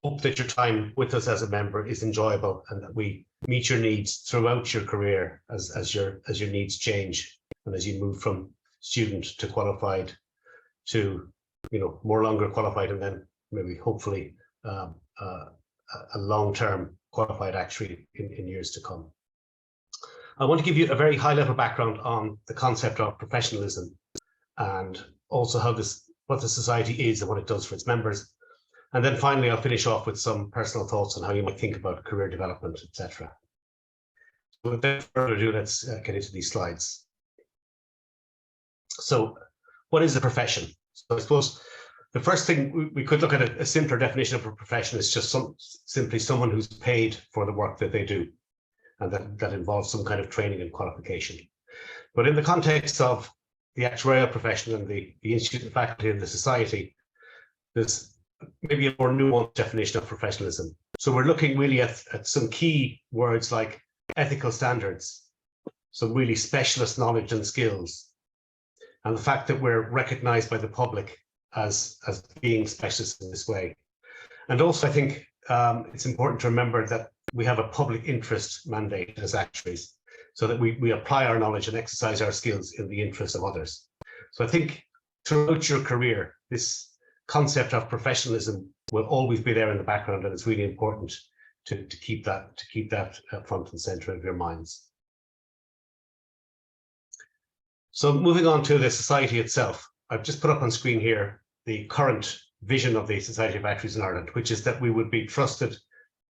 hope that your time with us as a member is enjoyable, and that we meet your needs throughout your career as your needs change, and as you move from student to qualified to, you know, more longer qualified, and then maybe hopefully a long-term qualified actuary in years to come. I want to give you a very high-level background on the concept of professionalism, and also what the Society is and what it does for its members. And then finally, I'll finish off with some personal thoughts on how you might think about career development, etc. Without further ado, let's get into these slides. So what is the profession? So I suppose the first thing we could look at a simpler definition of a profession is just simply someone who's paid for the work that they do, and that involves some kind of training and qualification. But in the context of the actuarial profession and the institute and faculty and the society, there's maybe a more nuanced definition of professionalism. So we're looking really at some key words like ethical standards, some really specialist knowledge and skills, and the fact that we're recognized by the public as being specialists in this way. And also, I think it's important to remember that we have a public interest mandate as actuaries, so that we apply our knowledge and exercise our skills in the interest of others. So I think throughout your career, this concept of professionalism will always be there in the background, and it's really important to keep that front and center of your minds. So moving on to the society itself, I've just put up on screen here the current vision of the Society of Actuaries in Ireland, which is that we would be trusted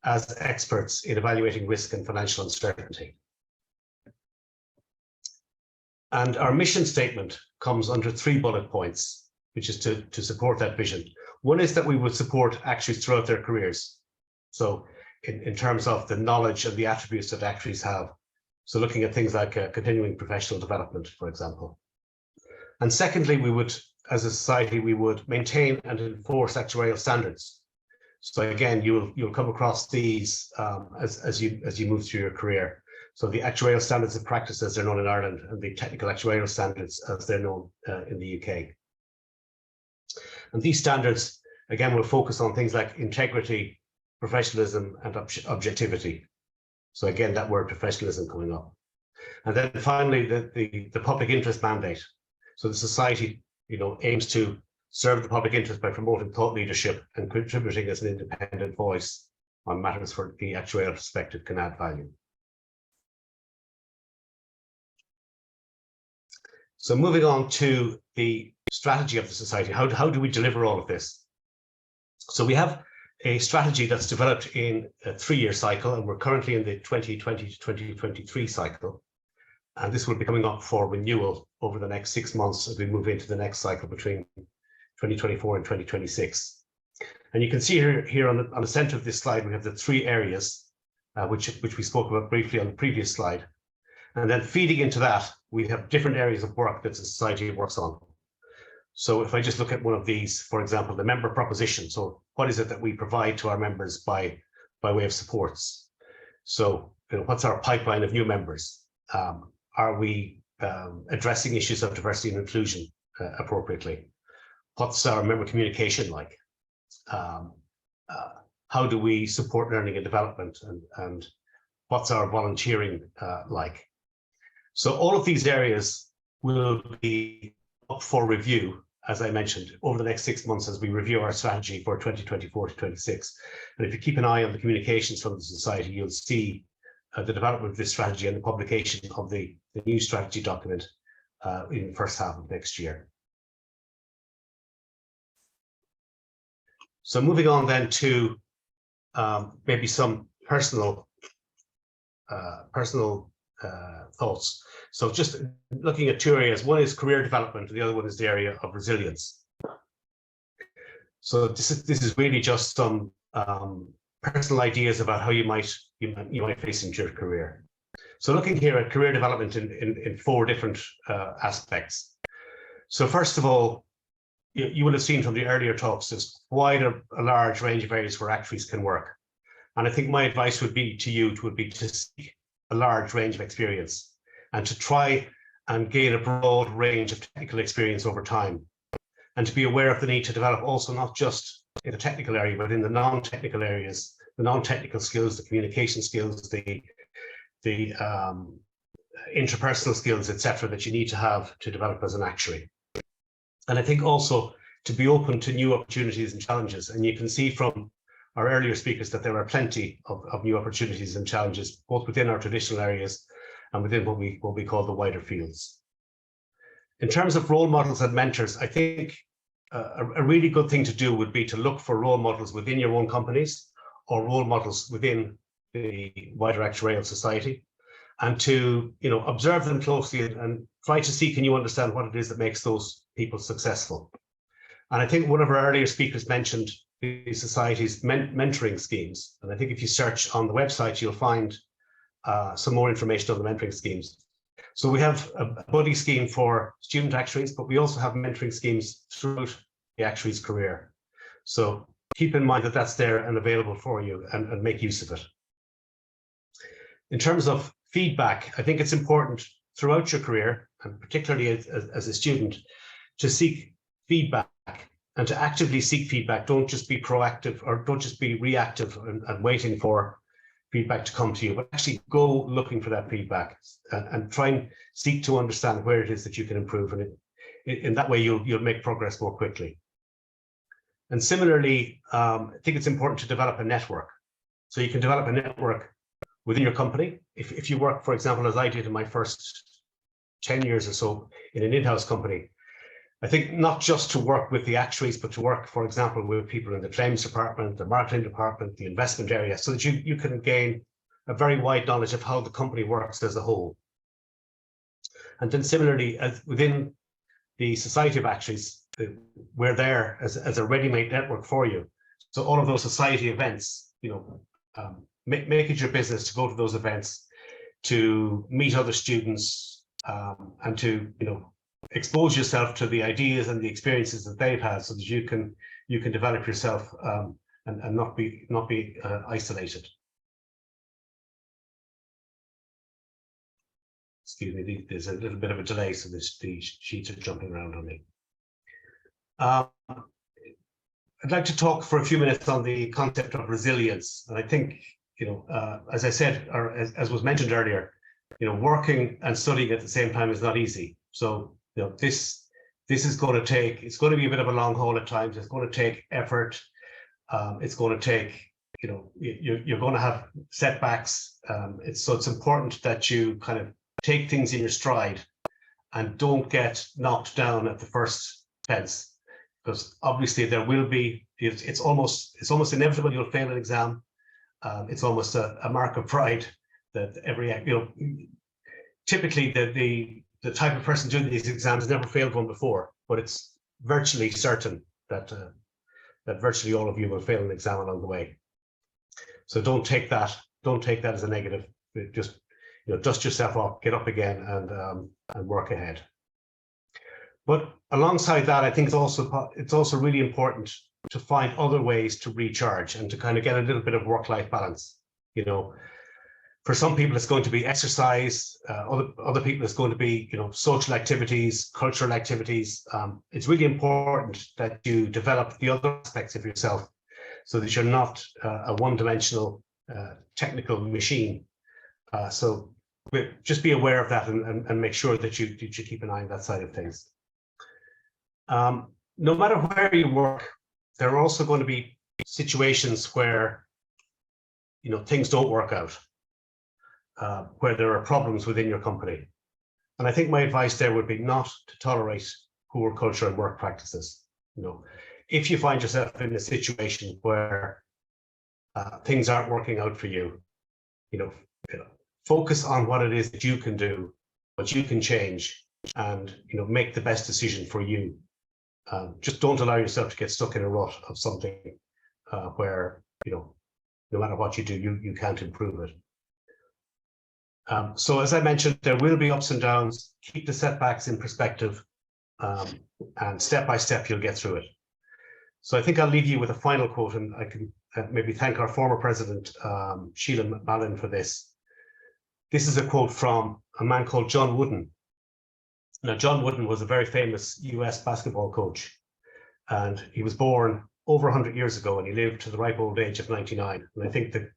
as experts in evaluating risk and financial uncertainty. And our mission statement comes under 3 bullet points, which is to support that vision. One is that we would support actuaries throughout their careers. So in terms of the knowledge and the attributes that actuaries have. So looking at things like continuing professional development, for example. And secondly, we would, as a society, we would maintain and enforce actuarial standards. So again, you'll come across these as you move through your career. So the actuarial standards of practice as they're known in Ireland, and the technical actuarial standards as they're known in the UK. And these standards, again, will focus on things like integrity, professionalism, and objectivity. So again, that word professionalism coming up. And then finally, the public interest mandate. So the society, aims to serve the public interest by promoting thought leadership and contributing as an independent voice on matters where the actuarial perspective can add value. So moving on to the strategy of the society, how do we deliver all of this? So we have a strategy that's developed in a 3-year cycle, and we're currently in the 2020 to 2023 cycle. And this will be coming up for renewal over the next 6 months as we move into the next cycle between 2024 and 2026. And you can see here on the center of this slide, we have the 3 areas, which we spoke about briefly on the previous slide. And then feeding into that, we have different areas of work that the society works on. So if I just look at one of these, for example, the member proposition. So what is it that we provide to our members by way of supports? So what's our pipeline of new members? Are we addressing issues of diversity and inclusion appropriately? What's our member communication like? How do we support learning and development? And what's our volunteering like? So all of these areas will be up for review, as I mentioned, over the next 6 months as we review our strategy for 2024 to 26. And if you keep an eye on the communications from the society, you'll see the development of this strategy and the publication of the new strategy document in the first half of next year. So moving on then to maybe some personal thoughts. So just looking at 2 areas, one is career development, and the other one is the area of resilience. So this is really just some personal ideas about how you might face into your career. So looking here at career development in 4 different aspects. So first of all, you will have seen from the earlier talks, there's quite a large range of areas where actuaries can work. And I think my advice would be to seek a large range of experience and to try and gain a broad range of technical experience over time, and to be aware of the need to develop also not just in the technical area, but in the non-technical areas, the non-technical skills, the communication skills, the interpersonal skills, etc., that you need to have to develop as an actuary. And I think also to be open to new opportunities and challenges. And you can see from our earlier speakers that there are plenty of new opportunities and challenges, both within our traditional areas and within what we call the wider fields. In terms of role models and mentors, I think a really good thing to do would be to look for role models within your own companies or role models within the wider actuarial society, and to observe them closely and try to see, can you understand what it is that makes those people successful? And I think one of our earlier speakers mentioned the Society's mentoring schemes. And I think if you search on the website, you'll find some more information on the mentoring schemes. So we have a buddy scheme for student actuaries, but we also have mentoring schemes throughout the actuary's career. So keep in mind that that's there and available for you, and make use of it. In terms of feedback, I think it's important throughout your career, and particularly as a student, to seek feedback and to actively seek feedback. Don't just be proactive, or don't just be reactive and waiting for feedback to come to you, but actually go looking for that feedback and try and seek to understand where it is that you can improve. And in that way, you'll make progress more quickly. And similarly, I think it's important to develop a network. So you can develop a network within your company. If you work, for example, as I did in my first 10 years or so in an in-house company, I think not just to work with the actuaries, but to work, for example, with people in the claims department, the marketing department, the investment area, so that you can gain a very wide knowledge of how the company works as a whole. And then similarly, as within the Society of Actuaries, we're there as a ready-made network for you. So all of those society events, make it your business to go to those events, to meet other students, and to expose yourself to the ideas and the experiences that they've had, so that you can develop yourself and not be isolated. Excuse me, there's a little bit of a delay, so the sheets are jumping around on me. I'd like to talk for a few minutes on the concept of resilience. And I think, as I said, or as was mentioned earlier, working and studying at the same time is not easy. So, this is going to take, it's going to be a bit of a long haul at times. It's going to take effort. It's going to take, you're going to have setbacks. So it's important that you kind of take things in your stride and don't get knocked down at the first fence, because obviously there will be, it's almost inevitable you'll fail an exam. It's almost a mark of pride that typically the type of person doing these exams has never failed one before, but it's virtually certain that virtually all of you will fail an exam along the way. So don't take that as a negative. Just dust yourself off, get up again, and work ahead. But alongside that, I think it's also really important to find other ways to recharge and to kind of get a little bit of work-life balance. For some people, it's going to be exercise. Other people, it's going to be social activities, cultural activities. It's really important that you develop the other aspects of yourself, so that you're not a one-dimensional technical machine. So just be aware of that and make sure that you keep an eye on that side of things. No matter where you work, there are also going to be situations where things don't work out, where there are problems within your company. And I think my advice there would be not to tolerate poor culture and work practices. If you find yourself in a situation where things aren't working out for you, focus on what it is that you can do, what you can change, and make the best decision for you. Just don't allow yourself to get stuck in a rut of something where no matter what you do, you can't improve it. So as I mentioned, there will be ups and downs. Keep the setbacks in perspective, and step by step you'll get through it. So I think I'll leave you with a final quote, and I can maybe thank our former president, Sheila Mallon, for this. This is a quote from a man called John Wooden. Now, John Wooden was a very famous US basketball coach, and he was born over 100 years ago, and he lived to the ripe old age of 99. And I think the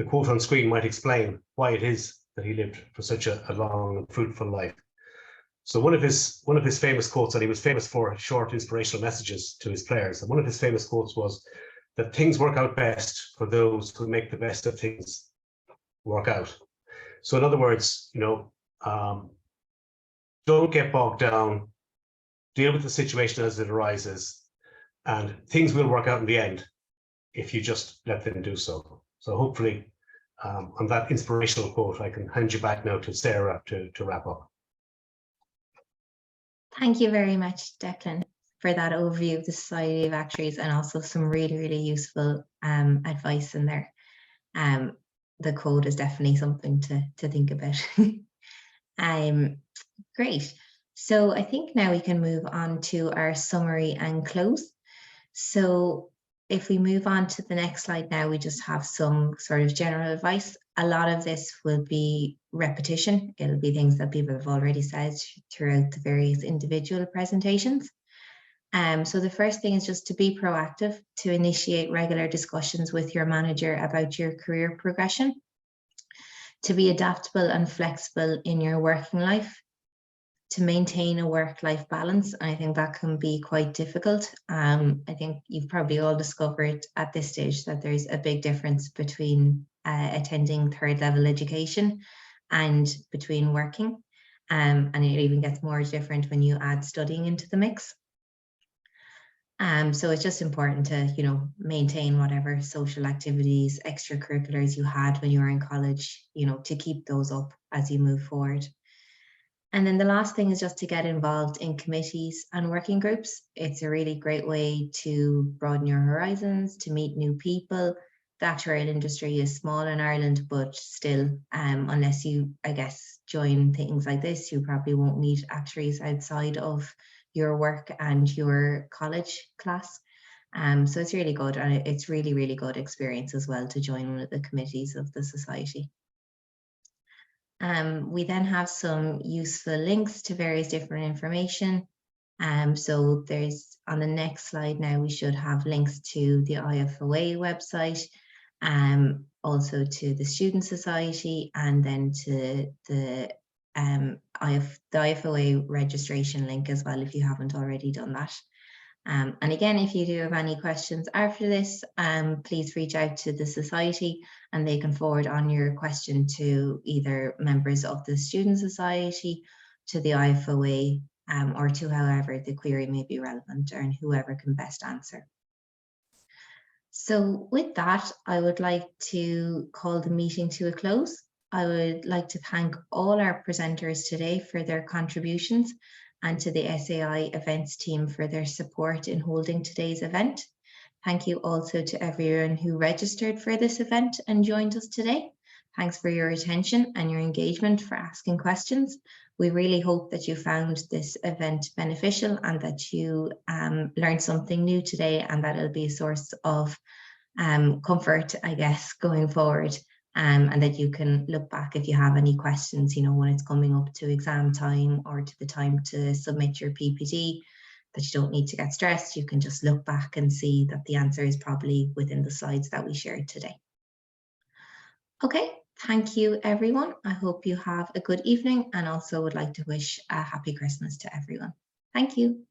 quote on screen might explain why it is that he lived for such a long and fruitful life. So one of his famous quotes, and he was famous for short inspirational messages to his players, and one of his famous quotes was that things work out best for those who make the best of things work out. So in other words, don't get bogged down, deal with the situation as it arises, and things will work out in the end if you just let them do so. So hopefully, on that inspirational quote, I can hand you back now to Sarah to wrap up. Thank you very much, Declan. for that overview of the Society of Actuaries, and also some really, really useful advice in there. The code is definitely something to think about. Great. So I think now we can move on to our summary and close. So if we move on to the next slide now, we just have some sort of general advice. A lot of this will be repetition. It'll be things that people have already said throughout the various individual presentations. So the first thing is just to be proactive, to initiate regular discussions with your manager about your career progression, to be adaptable and flexible in your working life, to maintain a work-life balance. I think that can be quite difficult. I think you've probably all discovered at this stage that there's a big difference between attending third-level education and between working. And it even gets more different when you add studying into the mix. So it's just important to, maintain whatever social activities, extracurriculars you had when you were in college, to keep those up as you move forward. And then the last thing is just to get involved in committees and working groups. It's a really great way to broaden your horizons, to meet new people. The actuarial industry is small in Ireland, but still, unless you, I guess, join things like this, you probably won't meet actuaries outside of your work and your college class. So it's really good, and it's really, really good experience as well to join one of the committees of the society. We then have some useful links to various different information. So there's, on the next slide now, we should have links to the IFOA website, also to the Student Society, and then to the IFOA registration link as well, if you haven't already done that. And again, if you do have any questions after this, please reach out to the Society and they can forward on your question to either members of the Student Society, to the IFOA, or to however the query may be relevant, and whoever can best answer. So with that, I would like to call the meeting to a close. I would like to thank all our presenters today for their contributions, and to the SAI events team for their support in holding today's event. Thank you also to everyone who registered for this event and joined us today. Thanks for your attention and your engagement, for asking questions. We really hope that you found this event beneficial and that you learned something new today, and that it'll be a source of comfort, I guess, going forward. And that you can look back if you have any questions, when it's coming up to exam time or to the time to submit your PPT, that you don't need to get stressed. You can just look back and see that the answer is probably within the slides that we shared today. Okay, thank you, everyone. I hope you have a good evening, and also would like to wish a happy Christmas to everyone. Thank you.